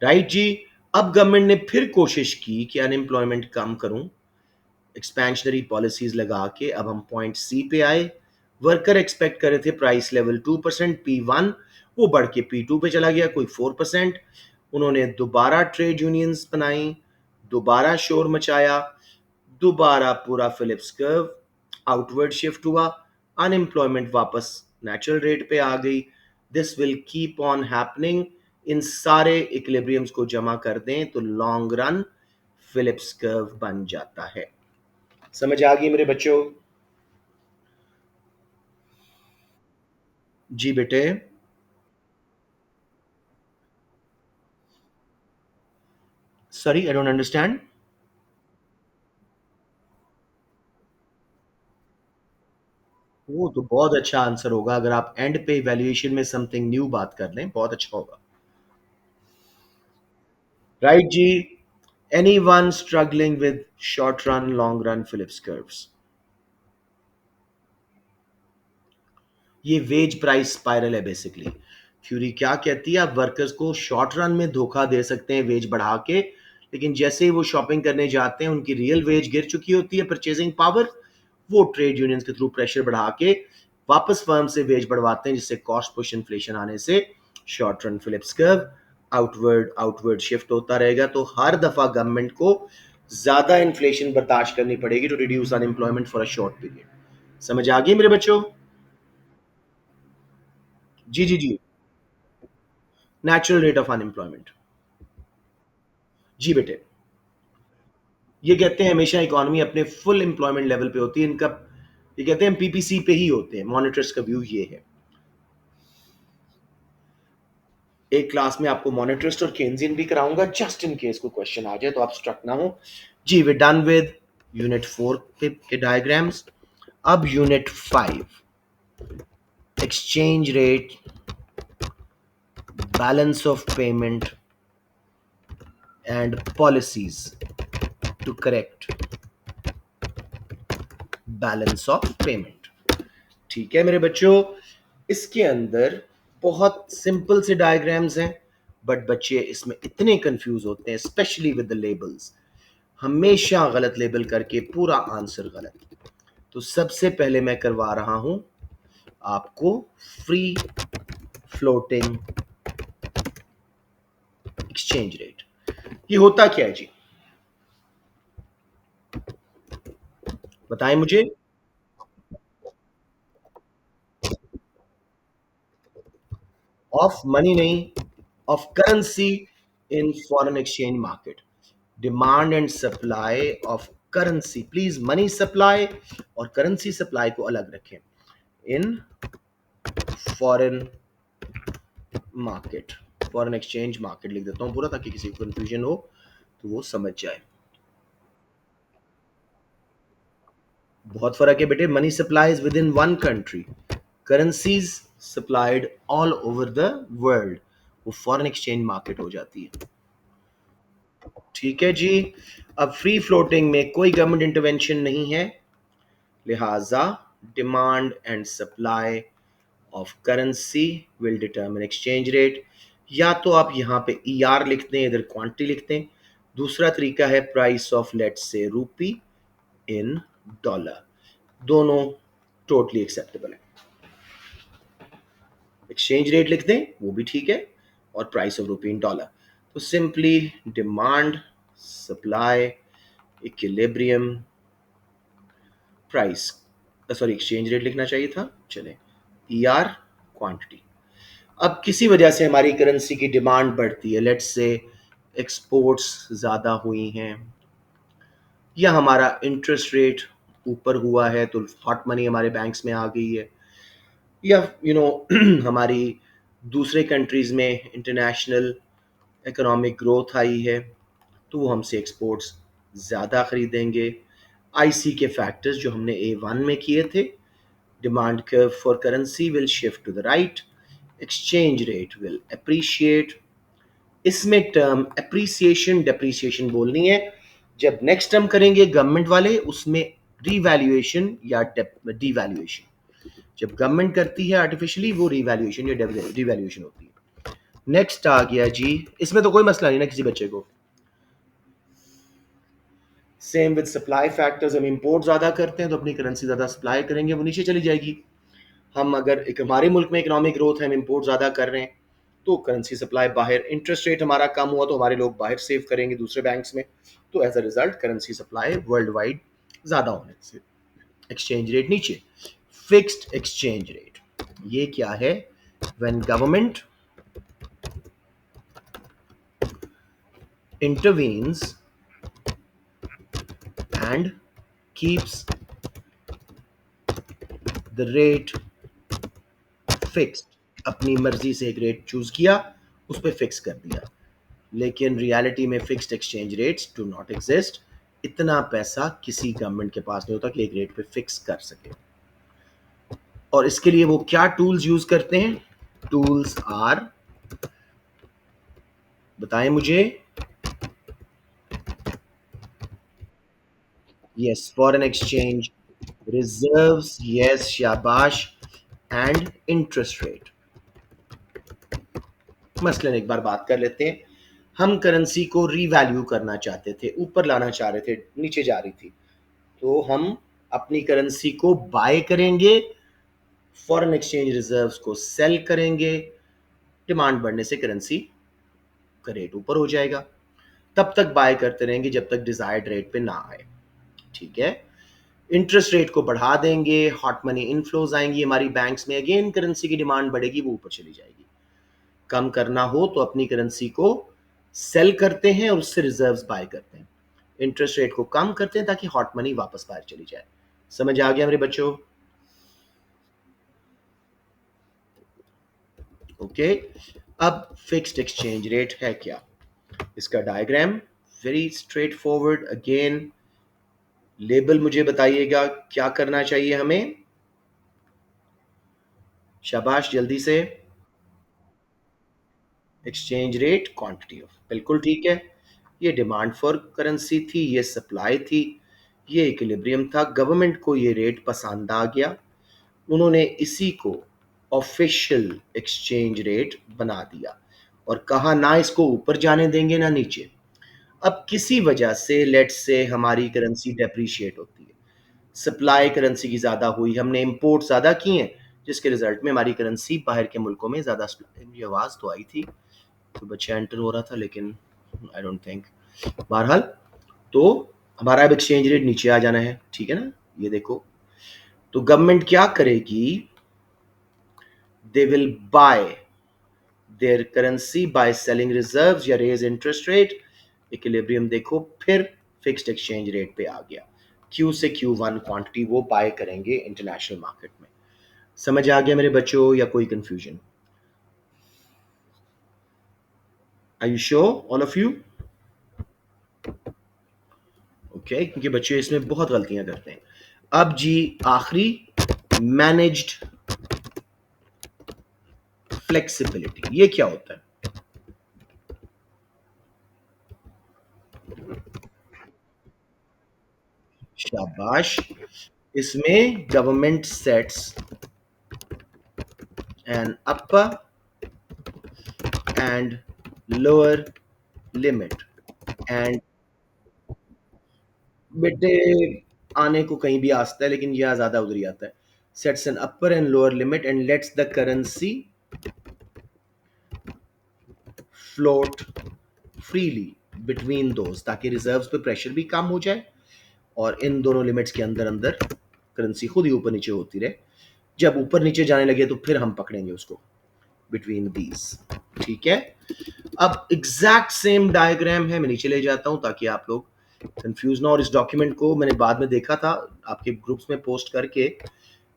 राइट जी. अब गवर्नमेंट ने फिर कोशिश की कि अनएम्प्लॉयमेंट कम करूं. एक्सपेंशनरी पॉलिसीज लगा के अब हम पॉइंट सी पे आए. वर्कर एक्सपेक्ट कर रहे थे प्राइस लेवल 2%, P1 वो बढ़ के P2 पे चला गया, कोई 4%. उन्होंने दोबारा ट्रेड यूनियंस बनाई, दोबारा शोर मचाया, दोबारा पूरा फिलिप्स कर्व आउटवर्ड शिफ्ट हुआ. अनएम्प्लॉयमेंट वापस नेचुरल रेट पे आ गई. This will keep on happening. इन सारे इक्विलिब्रियम्स को जमा कर दें तो लॉन्ग रन फिलिप्स कर्व बन जाता है. समझ आ गई मेरे बच्चों? जी बेटे. Sorry I don't understand. वो तो बहुत अच्छा आंसर होगा अगर आप एंड पे वैल्यूएशन में समथिंग न्यू बात कर लें, बहुत अच्छा होगा. राइट जी. Anyone struggling with short run long run Phillips curves? ये वेज प्राइस स्पाइरल है बेसिकली. थ्योरी क्या कहती है, आप वर्कर्स को शॉर्ट रन में धोखा दे सकते हैं वेज बढ़ा के, लेकिन जैसे ही वो शॉपिंग करने जाते हैं उनकी रियल वेज गिर चुकी होती है, परचेजिंग पावर. वो ट्रेड यूनियंस के थ्रू प्रेशर बढ़ा के वापस फर्म से वेज बढ़वाते हैं, जिससे कॉस्ट पुश इन्फ्लेशन आने से short run Phillips curve outward outward shift होता रहेगा. तो हर दफा गवर्नमेंट को ज्यादा इन्फ्लेशन बर्दाश्त करनी पड़ेगी to reduce unemployment for a short period. समझ आ गई मेरे बच्चों? जी जी जी. Natural rate of unemployment. जी बेटे. ये कहते हैं हमेशा इकोनॉमी अपने फुल एम्प्लॉयमेंट लेवल पे होती है इनका. ये कहते हैं पीपीसी पे ही होते हैं. मॉनिटर्स का व्यू ये है. एक क्लास में आपको मॉनिटरिस्ट और केन्जियन भी कराऊंगा, जस्ट इन केस को क्वेश्चन आ जाए तो आप स्ट्रक ना हो. जी वे डन विद यूनिट 4 के डायग्राम्स. अब unit 5. exchange rate, balance of payment, and policies to correct balance of payment. ठीक है मेरे बच्चों, इसके अंदर बहुत सिंपल से डायग्राम्स हैं, बट बच्चे इसमें इतने कंफ्यूज होते हैं, स्पेशली विद द लेबल्स. हमेशा गलत लेबल करके पूरा आंसर गलत. तो सबसे पहले मैं करवा रहा हूं आपको फ्री फ्लोटिंग एक्सचेंज रेट. ये होता क्या है जी, बताएं मुझे. ऑफ मनी नहीं, of currency in foreign exchange market. Demand and supply of currency, please money supply और करेंसी सप्लाई को अलग रखें. In foreign market, foreign exchange market लिख देता हूं पूरा, ताकि किसी को कंफ्यूजन हो तो वो समझ जाए. बहुत फर्क है बेटे. Money supplies with in one country, currencies supplied all over the world, वो फॉरेन एक्सचेंज मार्केट हो जाती है. ठीक है जी. अब फ्री फ्लोटिंग में कोई गवर्नमेंट इंटरवेंशन नहीं है, लिहाजा demand and supply of currency will determine exchange rate. या तो आप यहां पे ई आर लिख दें, इधर क्वांटिटी लिख दें. दूसरा तरीका है प्राइस ऑफ लेट्स से रूपी इन डॉलर. दोनों टोटली एक्सेप्टेबल है. एक्सचेंज रेट लिख दें वो भी ठीक है, और price of rupee in dollar. तो simply demand supply equilibrium price, sorry exchange rate लिखना चाहिए था, चले ई आर क्वांटिटी. अब किसी वजह से हमारी करेंसी की डिमांड बढ़ती है, लेट्स से एक्सपोर्ट्स ज़्यादा हुई हैं, या हमारा इंटरेस्ट रेट ऊपर हुआ है तो हॉट मनी हमारे बैंक्स में आ गई है, या हमारी दूसरे कंट्रीज़ में इंटरनेशनल इकोनॉमिक ग्रोथ आई है, तो वो हमसे एक्सपोर्ट्स ज़्यादा खरीदेंगे. आईसी के फैक्टर्स जो हमने A1 में किए थे, demand curve for currency will shift to the right, exchange rate will appreciate. इसमें टर्म अप्रिसिएशन डेप्रिसिएशन बोलनी है. जब नेक्स्ट टर्म करेंगे गवर्नमेंट वाले, उसमें रिवैल्यूएशन या डिवैल्यूएशन. जब गवर्नमेंट करती है आर्टिफिशियली, वो रिवैल्यूएशन या डिवैल्यूएशन होती है. नेक्स्ट आ गया जी, इसमें तो कोई मसला नहीं ना किसी बच्चे को. सेम विद सप्लाई फैक्टर्स, हम इंपोर्ट ज़्यादा करते हैं तो अपनी करेंसी ज़्यादा सप्लाई करेंगे, वो नीचे चली जाएगी. हम अगर एक हमारे मुल्क में इकोनॉमिक ग्रोथ है, हम इंपोर्ट ज़्यादा कर रहे हैं, तो करेंसी सप्लाई बाहर, इंटरेस्ट रेट हमारा कम हुआ तो हमारे लोग बाहर सेव करेंगे दूसरे बैंक्स में, तो as a result currency supply world wide ज़्यादा होने से एक्सचेंज रेट नीचे. फिक्स्ड एक्सचेंज रेट, ये क्या है? When government intervenes and keeps the rate fixed. अपनी मर्जी से एक रेट चूज किया, उस पर फिक्स कर दिया, लेकिन रियलिटी में fixed exchange rates do not exist. इतना पैसा किसी गवर्नमेंट के पास नहीं होता कि एक रेट पे फिक्स कर सके. और इसके लिए वो क्या टूल्स यूज करते हैं? टूल्स आर, बताएं मुझे. Yes, foreign exchange reserves, yes शाबाश, एंड इंटरेस्ट रेट. मसलन एक बार बात कर लेते हैं. हम करेंसी को रीवैल्यू करना चाहते थे, ऊपर लाना चाह रहे थे, नीचे जा रही थी, तो हम अपनी करेंसी को बाय करेंगे, फॉरेन एक्सचेंज रिजर्व्स को सेल करेंगे. डिमांड बढ़ने से करेंसी का रेट ऊपर हो जाएगा. तब तक बाय करते रहेंगे जब तक डिजायर्ड रेट पे ना आए. ठीक है. इंटरेस्ट रेट को बढ़ा देंगे, हॉट मनी इनफ्लोज आएंगी हमारी बैंक्स में, अगेन करेंसी की डिमांड बढ़ेगी, वो ऊपर चली जाएगी. कम करना हो तो अपनी करेंसी को सेल करते हैं और उससे रिजर्व्स बाय करते हैं. इंटरेस्ट रेट को कम करते हैं ताकि हॉट मनी वापस बाहर चली जाए. समझ आ गया मेरे बच्चों? ओके. अब फिक्स्ड एक्सचेंज रेट है क्या? इसका diagram very straight forward. Again label मुझे बताइएगा क्या करना चाहिए हमें. शाबाश, जल्दी से। एक्सचेंज रेट क्वांटिटी ऑफ, बिल्कुल ठीक है। ये डिमांड फॉर करेंसी थी, ये सप्लाई थी, ये इक्विलिब्रियम था। गवर्नमेंट को ये रेट पसंद आ गया, उन्होंने इसी को ऑफिशियल एक्सचेंज रेट बना दिया और कहा ना इसको ऊपर जाने देंगे ना नीचे। अब किसी वजह से लेट्स से हमारी करेंसी डेप्रिशिएट होती है, सप्लाई करेंसी की ज़्यादा हुई, हमने इंपोर्ट ज़्यादा किए हैं, जिसके रिजल्ट में हमारी करेंसी बाहर के मुल्कों में ज़्यादा सप्लाई। ये आवाज़ तो आई थी, तो बच्चा एंटर हो रहा था, लेकिन आई डोंट थिंक। बहरहाल, तो हमारा अब एक्सचेंज रेट नीचे आ जाना है, ठीक है ना। ये देखो, तो गवर्नमेंट क्या करेगी, they will buy there currency by selling reserves या रेज इंटरेस्ट रेट। इक्विलिब्रियम देखो, फिर फिक्स्ड एक्सचेंज रेट पे आ गया। क्यू से Q1 क्वांटिटी वो बाय करेंगे इंटरनेशनल मार्केट में। समझ आ गया मेरे बच्चों या कोई confusion? Are you sure all of you? Okay, क्योंकि बच्चे इसमें बहुत गलतियां करते हैं। अब जी आखिरी, मैनेज्ड फ्लेक्सिबिलिटी, ये क्या होता है? शाबाश, इसमें government sets an upper and lower limit and, बेटे आने को कहीं भी आ सकता है, लेकिन यह ज्यादा उधर ही आता है। Sets an upper and lower limit and let's the currency float freely between those, ताकि रिजर्व्स पे प्रेशर भी कम हो जाए और इन दोनों लिमिट्स के अंदर अंदर करेंसी खुद ही ऊपर नीचे होती रहे। जब ऊपर नीचे जाने लगे तो फिर हम पकड़ेंगे उसको बिटवीन दीज, ठीक है। अब एग्जैक्ट सेम डायग्राम है, मैं नीचे ले जाता हूं ताकि आप लोग कंफ्यूज ना हो। और इस डॉक्यूमेंट को मैंने बाद में देखा था, आपके ग्रुप्स में पोस्ट करके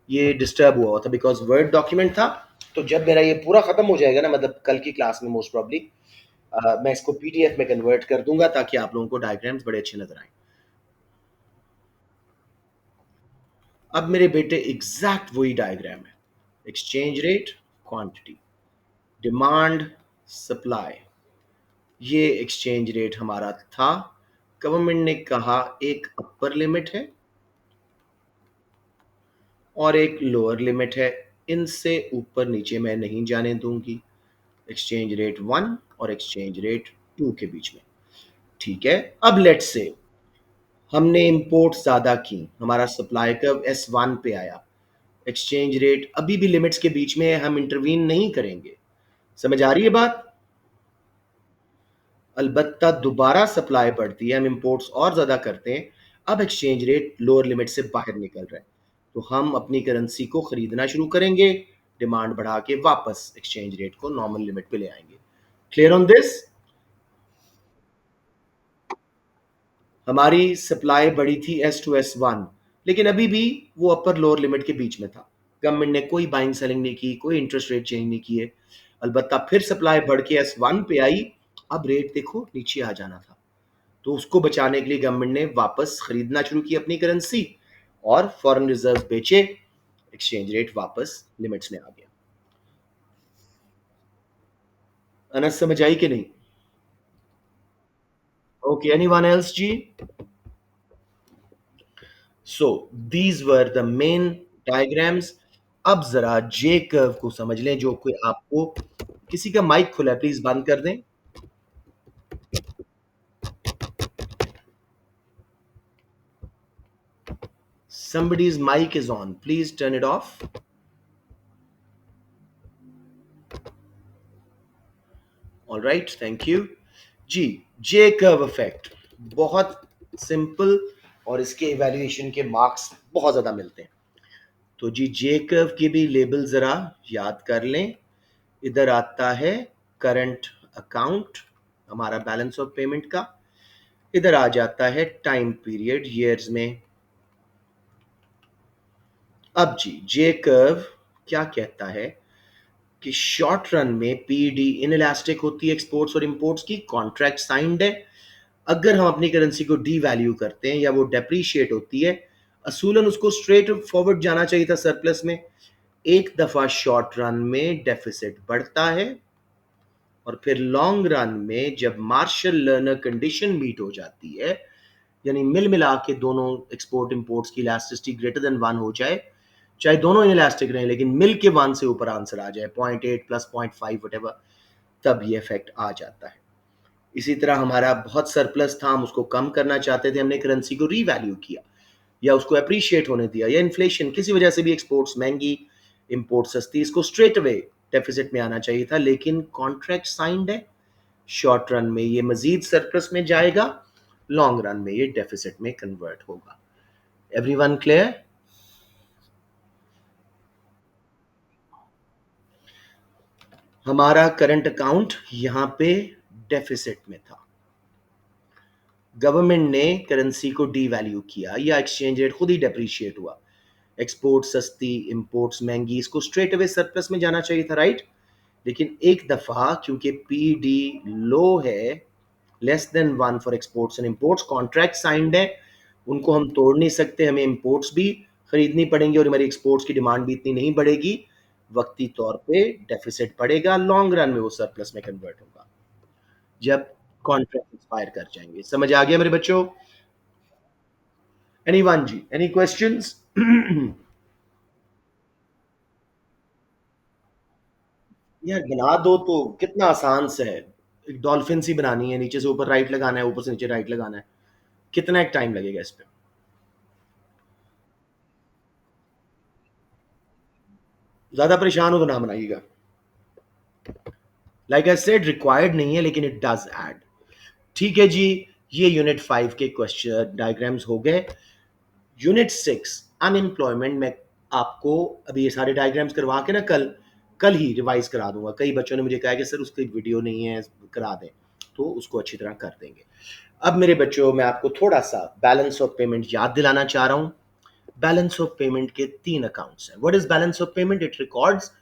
ये डिस्टर्ब हुआ था, बिकॉज वर्ड डॉक्यूमेंट था। तो जब मेरा ये पूरा खत्म हो जाएगा ना, मतलब कल की क्लास में मोस्ट प्रॉब्ली, मैं इसको पीडीएफ में कन्वर्ट कर दूंगा ताकि आप लोगों को डायग्राम्स बड़े अच्छे नजर आए। अब मेरे बेटे एग्जैक्ट वही डायग्राम है, exchange rate quantity, demand supply. ये एक्सचेंज रेट हमारा था, गवर्नमेंट ने कहा एक अपर लिमिट है और एक लोअर लिमिट है, इनसे ऊपर नीचे मैं नहीं जाने दूंगी। एक्सचेंज रेट 1 और एक्सचेंज रेट 2 के बीच में, ठीक है। अब लेट्स से हमने इंपोर्ट ज्यादा की, हमारा सप्लाई कर्व S1 पे आया, एक्सचेंज रेट अभी भी लिमिट्स के बीच में है, हम इंटरवीन नहीं करेंगे। समझ आ रही है बात? अलबत्ता दोबारा सप्लाई बढ़ती है, हम इंपोर्ट्स और ज़्यादा करते हैं, अब एक्सचेंज रेट लोअर लिमिट से बाहर निकल रहा है, तो हम अपनी करेंसी को खरीदना शुरू करेंगे, डिमांड बढ़ा के वापस एक्सचेंज रेट को नॉर्मल लिमिट पे ले आएंगे। Clear on this? हमारी सप्लाई बढ़ी थी S2 S1, लेकिन अभी भी वो अपर लोअर लिमिट के बीच में था। गवर्नमेंट ने कोई बाइंग सेलिंग नहीं की, कोई इंटरेस्ट रेट चेंज नहीं किए। अलबत्ता फिर सप्लाई बढ़ के S1 पे आई, अब रेट देखो नीचे आ जाना था, तो उसको बचाने के लिए गवर्नमेंट ने वापस खरीदना शुरू की अपनी करेंसी और फॉरेन रिजर्व बेचे, एक्सचेंज रेट वापस लिमिट्स में आ गया। अनस समझ आई कि नहीं? ओके, एनीवन एल्स जी? So these were the main diagrams. अब जरा जे कर्व को समझ लें, जो कोई आपको, किसी का माइक खुला है प्लीज बंद कर दें। Somebody's mic is on, please turn it off. All right, thank you जी। जे कर्व इफेक्ट बहुत सिंपल और इसके इवैल्यूएशन के मार्क्स बहुत ज्यादा मिलते हैं। तो जी जे कर्व की भी लेबल जरा याद कर लें। इधर आता है करंट अकाउंट, हमारा बैलेंस ऑफ पेमेंट का। इधर आ जाता है टाइम पीरियड ईयर्स में। अब जी जे कर्व क्या कहता है कि शॉर्ट रन में पीडी इन इलास्टिक होती है, एक्सपोर्ट्स और इंपोर्ट्स की, कॉन्ट्रैक्ट साइंड है। अगर हम अपनी करेंसी को डी वैल्यू करते हैं या वो डेप्रीशिएट होती है, असूलन उसको स्ट्रेट फॉरवर्ड जाना चाहिए था सरप्लस में, एक दफा शॉर्ट रन में डेफिसिट बढ़ता है और फिर लॉन्ग रन में जब मार्शल लर्नर कंडीशन मीट हो जाती है, यानी मिल मिला के दोनों एक्सपोर्ट इंपोर्ट्स की इलास्टिसिटी ग्रेटर देन 1 हो जाए, चाहे दोनों इनइलास्टिक रहें लेकिन मिल के 1 से ऊपर आंसर आ जाए, 0.8 प्लस 0.5 वटेवर, तब ये इफेक्ट आ जाता है। इसी तरह हमारा बहुत सरप्लस था, हम उसको कम करना चाहते थे, हमने करेंसी को रीवैल्यू किया या उसको अप्रिशिएट होने दिया, या इन्फ्लेशन किसी वजह से भी एक्सपोर्ट्स महंगी, इंपोर्ट सस्ती, इसको स्ट्रेट अवे डेफिसिट में आना चाहिए था, लेकिन कॉन्ट्रैक्ट साइंड है, शॉर्ट रन में ये मजीद सरप्लस में जाएगा, लॉन्ग रन में ये डेफिसिट में कन्वर्ट होगा। Everyone clear? हमारा करंट अकाउंट यहां पे डेफिसिट में था, गवर्नमेंट ने करेंसी को डीवैल्यू किया या एक्सचेंज रेट खुद ही डेप्रिशिएट हुआ, एक्सपोर्ट सस्ती, इंपोर्ट्स महंगी, इसको स्ट्रेट अवे सरप्लस में जाना चाहिए था, राइट? लेकिन एक दफा क्योंकि पीडी लो है, less than 1 for exports and imports, contract signed है, उनको हम तोड़ नहीं सकते, हमें इंपोर्ट्स भी खरीदनी पड़ेंगी और हमारी एक्सपोर्ट्स की डिमांड भी इतनी नहीं बढ़ेगी, वक्ती तौर पे डेफिसिट बढ़ेगा, लॉन्ग रन में वो सरप्लस में कन्वर्ट होगा जब कॉन्ट्रैक्ट एक्सपायर कर जाएंगे। समझ आ गया मेरे बच्चों? एनीवन जी, एनी क्वेश्चंस? यार बना दो तो कितना आसान से है, एक डॉल्फिन सी बनानी है, नीचे से ऊपर राइट लगाना है, ऊपर से नीचे राइट लगाना है, कितना एक टाइम लगेगा इस पे? ज्यादा परेशान हो तो ना बनाइएगा। लाइक आई सेड रिक्वायर्ड नहीं है लेकिन इट डज ऐड। ठीक है जी, ये यूनिट 5 के क्वेश्चन डायग्राम्स हो गए। यूनिट 6 अनएम्प्लॉयमेंट में आपको अभी ये सारे डायग्राम्स करवा के ना कल कल ही रिवाइज करा दूंगा। कई बच्चों ने मुझे कहा कि सर उसकी वीडियो नहीं है, करा दें, तो उसको अच्छी तरह कर देंगे। अब मेरे बच्चों मैं आपको थोड़ा सा बैलेंस ऑफ पेमेंट याद दिलाना चाह रहा हूँ। बैलेंस ऑफ पेमेंट के 3 अकाउंट्स हैं। What is balance of payment? It records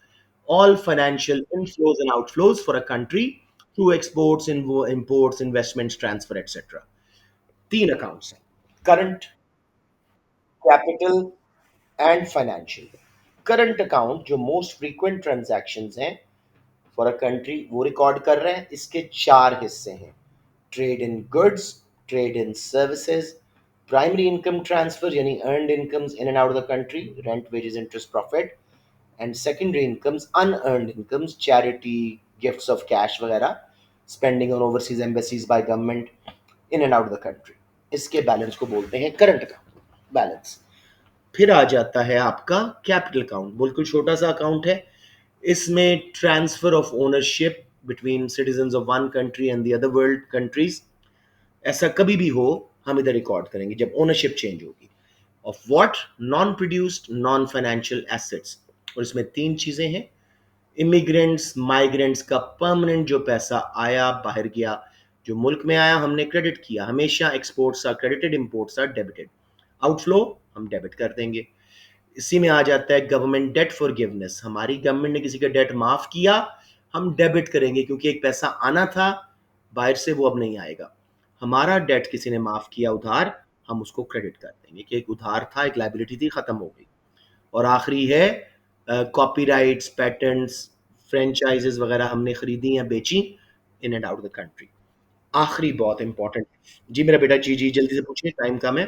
all financial inflows and outflows for a country through exports, imports, investments, transfer, etc. 3 accounts हैं, current, capital and financial. Current account जो most frequent transactions हैं for a country वो record कर रहे हैं। इसके 4 हिस्से हैं: trade in goods, trade in services, primary income transfer यानी earned incomes in and out of the country, rent, wages, interest, profit, and secondary incomes, unearned incomes, charity, gifts of cash वगैरह, spending on overseas embassies by government in and out the country. इसके balance को बोलते हैं current account balance. फिर आ जाता है आपका capital account, बिल्कुल छोटा सा अकाउंट है। इसमें transfer of ownership between citizen of one country and the other world countries, ऐसा कभी भी हो हम इधर रिकॉर्ड करेंगे जब ओनरशिप चेंज होगी। Of what? Non produced non financial assets. और इसमें 3 चीजें हैं: इमिग्रेंट्स, माइग्रेंट्स का परमानेंट जो पैसा आया बाहर गया, जो मुल्क में आया हमने क्रेडिट किया, हमेशा exports are credited, imports are debited, outflow हम डेबिट कर देंगे। इसी में आ जाता है गवर्नमेंट डेट फॉरगिवनेस, हमारी गवर्नमेंट ने किसी का डेट माफ किया, हम डेबिट करेंगे क्योंकि एक पैसा आना था बाहर से, वो अब नहीं आएगा। हमारा डेट किसी ने माफ किया उधार, हम उसको क्रेडिट कर देंगे कि एक उधार था, एक लाइबिलिटी थी, खत्म हो गई। और आखिरी है कॉपीराइट्स, पैटेंट्स, फ्रेंचाइजेस वगैरह हमने खरीदी या बेची इन एंड आउट द कंट्री। आखिरी बहुत इंपॉर्टेंट। जी मेरा बेटा, जी जी जल्दी से पूछिए, टाइम कम है।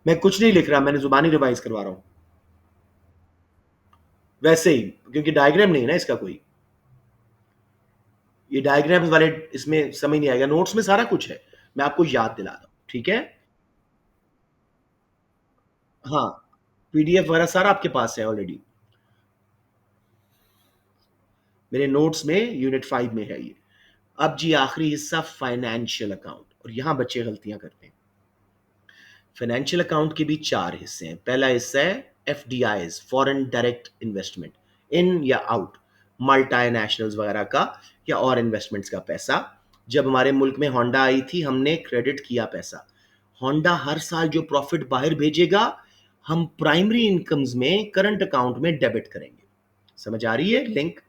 मैं कुछ नहीं लिख रहा, मैंने जुबानी रिवाइज करवा रहा हूँ वैसे ही, क्योंकि डायग्राम नहीं है ना इसका कोई। ये डायग्राम्स वाले इसमें समझ नहीं आएगा, नोट्स में सारा कुछ है, मैं आपको याद दिला रहा हूँ, ठीक है? हाँ, पीडीएफ वगैरह सारा आपके पास है ऑलरेडी, मेरे नोट्स में यूनिट 5 में है ये। अब जी आखिरी हिस्सा फाइनेंशियल अकाउंट, और यहां बच्चे गलतियां करते हैं। फाइनेंशियल अकाउंट के भी 4 हिस्से हैं। पहला हिस्सा है एफडीआईज, फॉरेन डायरेक्ट इन्वेस्टमेंट, इन या आउट, मल्टीनेशनल्स वगैरह का या और इन्वेस्टमेंट्स का पैसा। जब हमारे मुल्क में होंडा आई थी हमने क्रेडिट किया पैसा। होंडा हर साल जो प्रॉफिट बाहर भेजेगा हम प्राइमरी इनकम्स में करंट अकाउंट में डेबिट करेंगे। समझ आ रही है लिंक?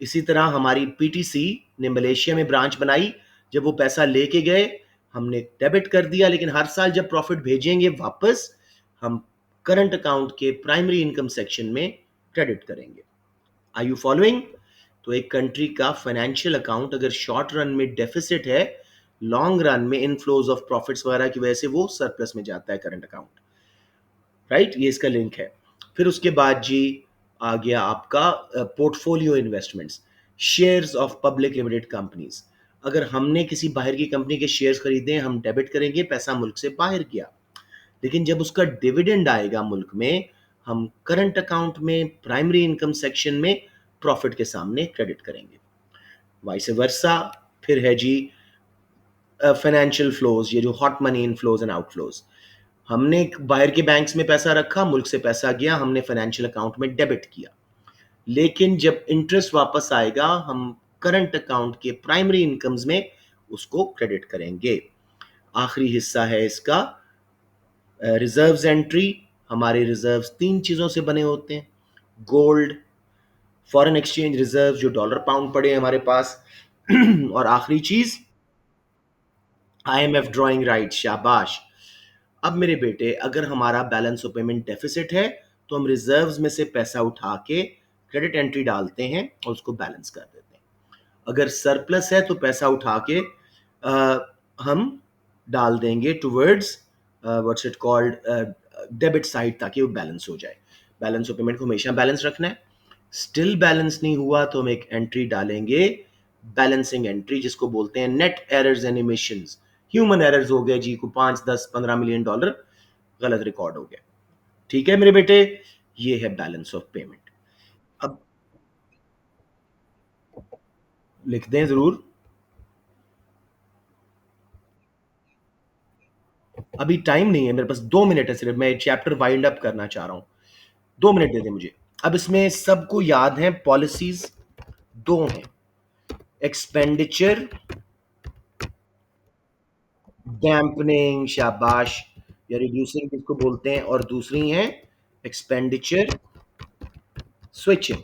इसी तरह हमारी पीटीसी ने मलेशिया में ब्रांच बनाई, जब वो पैसा लेके गए हमने डेबिट कर दिया, लेकिन हर साल जब प्रॉफिट भेजेंगे वापस हम करंट अकाउंट के प्राइमरी इनकम सेक्शन में क्रेडिट करेंगे। Are you following? तो एक कंट्री का फाइनेंशियल अकाउंट अगर शॉर्ट रन में डेफिसिट है, लॉन्ग रन में इनफ्लोज ऑफ प्रॉफिट्स वगैरह की वजह से वो सरप्लस में जाता है करंट अकाउंट। राइट, ये इसका लिंक है। फिर उसके बाद जी आ गया आपका portfolio investments, shares of public limited companies. अगर हमने किसी बाहर की कंपनी के शेयर्स खरीदे, हम डेबिट करेंगे, पैसा मुल्क से बाहर गया। लेकिन जब उसका डिविडेंड आएगा मुल्क में, हम करंट अकाउंट में प्राइमरी इनकम सेक्शन में प्रॉफिट के सामने क्रेडिट करेंगे। Vice versa. फिर है जी फाइनेंशियल फ्लोज, ये जो hot money inflows and outflows. हमने बाहर के बैंक्स में पैसा रखा, मुल्क से पैसा गया, हमने फाइनेंशियल अकाउंट में डेबिट किया। लेकिन जब इंटरेस्ट वापस आएगा, हम करंट अकाउंट के प्राइमरी इनकम्स में उसको क्रेडिट करेंगे। आखिरी हिस्सा है इसका रिजर्व्स एंट्री। हमारे रिजर्व्स तीन चीजों से बने होते हैं: गोल्ड, फॉरेन एक्सचेंज रिजर्व जो डॉलर पाउंड पड़े हैं हमारे पास, और आखिरी चीज आईएमएफ ड्राइंग राइट। शाबाश। अब मेरे बेटे, अगर हमारा बैलेंस ऑफ पेमेंट डेफिसिट है, तो हम रिजर्व्स में से पैसा उठा के क्रेडिट एंट्री डालते हैं और उसको बैलेंस कर देते हैं। अगर सरप्लस है तो पैसा उठा के हम डाल देंगे towards what's it called debit side, ताकि वो बैलेंस हो जाए। बैलेंस ऑफ पेमेंट को हमेशा बैलेंस रखना है। स्टिल बैलेंस नहीं हुआ तो हम एक एंट्री डालेंगे, बैलेंसिंग एंट्री, जिसको बोलते हैं net errors and emissions. Human errors हो गए जी, को 5, 10, 15 मिलियन डॉलर गलत रिकॉर्ड हो गया। ठीक है मेरे बेटे, ये है बैलेंस ऑफ पेमेंट। अब लिख दें जरूर। अभी टाइम नहीं है मेरे पास, 2 मिनट है सिर्फ, मैं चैप्टर वाइंड अप करना चाह रहा हूं। 2 मिनट दे दें मुझे। अब इसमें सबको याद है पॉलिसीज दो हैं: एक्सपेंडिचर डैम्पनिंग, शाबाश, या रिड्यूसिंग जिसको बोलते हैं, और दूसरी है एक्सपेंडिचर स्विचिंग।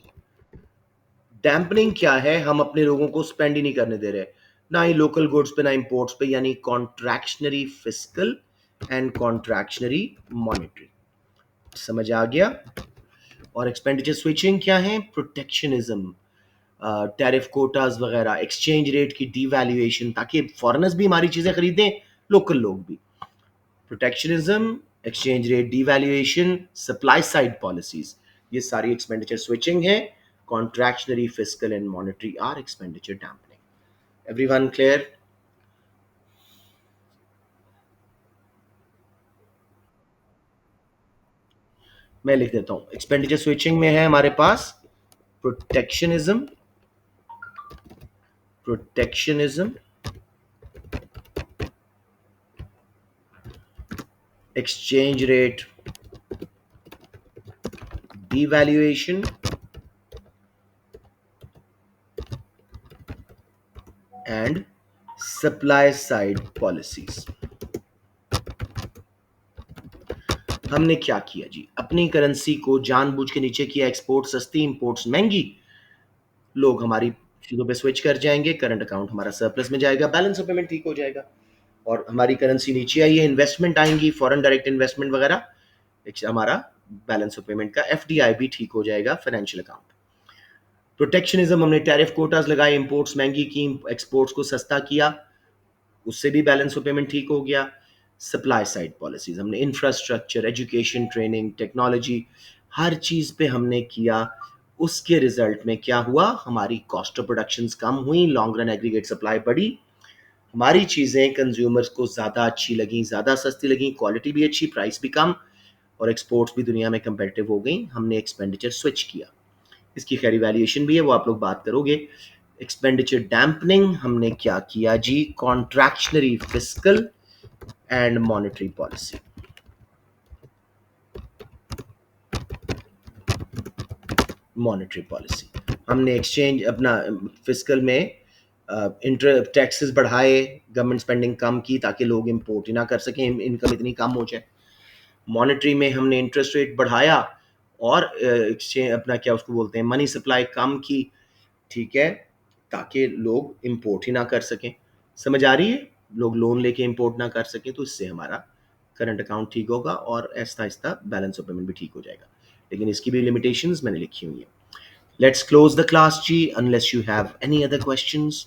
डैम्पनिंग क्या है? हम अपने लोगों को स्पेंड ही नहीं करने दे रहे, ना ही लोकल गुड्स पे ना इंपोर्ट्स पे, यानी contractionary fiscal and contractionary monetary. समझ आ गया? और एक्सपेंडिचर स्विचिंग क्या है? प्रोटेक्शनिज्म, टैरिफ कोटाज वगैरह, एक्सचेंज रेट की डीवैल्यूएशन, ताकि फॉरेनर्स भी हमारी चीजें खरीदें, लोकल लोग भी। Protectionism, exchange rate devaluation, supply side policies, ये सारी एक्सपेंडिचर स्विचिंग है। Contractionary fiscal and monetary are expenditure dampening. Everyone clear? मैं लिख देता हूं। एक्सपेंडिचर स्विचिंग में है हमारे पास protectionism, protectionism, exchange rate devaluation, and supply side policies। हमने क्या किया जी? अपनी करेंसी को जानबूझ के नीचे किया, एक्सपोर्ट सस्ती, इंपोर्ट्स महंगी। लोग हमारी चीजों पे स्विच कर जाएंगे, करंट अकाउंट हमारा सरप्लस में जाएगा, बैलेंस ऑफ पेमेंट ठीक हो जाएगा। और हमारी करेंसी नीचे आई है, इन्वेस्टमेंट आएंगी, फॉरेन डायरेक्ट इन्वेस्टमेंट वगैरह, हमारा बैलेंस ऑफ पेमेंट का एफडीआई भी ठीक हो जाएगा, फाइनेंशियल अकाउंट। प्रोटेक्शनिज्म, हमने टैरिफ कोटास लगाए, इंपोर्ट्स महंगी की, एक्सपोर्ट्स को सस्ता किया, उससे भी बैलेंस ऑफ पेमेंट ठीक हो गया। सप्लाई साइड पॉलिसीज, हमने इंफ्रास्ट्रक्चर, एजुकेशन, ट्रेनिंग, टेक्नोलॉजी, हर चीज पे हमने किया। उसके रिजल्ट में क्या हुआ? हमारी कॉस्ट ऑफ प्रोडक्शन कम हुई, लॉन्ग रन एग्रीगेट सप्लाई बढ़ी, हमारी चीजें कंज्यूमर्स को ज्यादा अच्छी लगी, ज्यादा सस्ती लगी, क्वालिटी भी अच्छी, प्राइस भी कम, और एक्सपोर्ट्स भी दुनिया में कंपेटिटिव हो गई। हमने एक्सपेंडिचर स्विच किया। इसकी खैर इवैल्यूएशन भी है, वो आप लोग बात करोगे। एक्सपेंडिचर डैम्पनिंग हमने क्या किया जी? Contractionary fiscal and monetary policy. Monetary policy हमने एक्सचेंज अपना फिस्कल में इंटर टैक्सेस बढ़ाए, गवर्नमेंट स्पेंडिंग कम की, ताकि लोग इंपोर्ट ही ना कर सकें, इनकम इतनी कम हो जाए। मॉनेटरी में हमने इंटरेस्ट रेट बढ़ाया और एक्सचेंज अपना क्या उसको बोलते हैं, मनी सप्लाई कम की, ठीक है, ताकि लोग इंपोर्ट ही ना कर सकें। समझ आ रही है? लोग लोन लेके इंपोर्ट ना कर सकें, तो इससे हमारा करंट अकाउंट ठीक होगा और Aahista Aahista balance of payment भी ठीक हो जाएगा। लेकिन इसकी भी लिमिटेशंस मैंने लिखी हुई हैं। लेट्स क्लोज द क्लास जी, unless you have any other questions.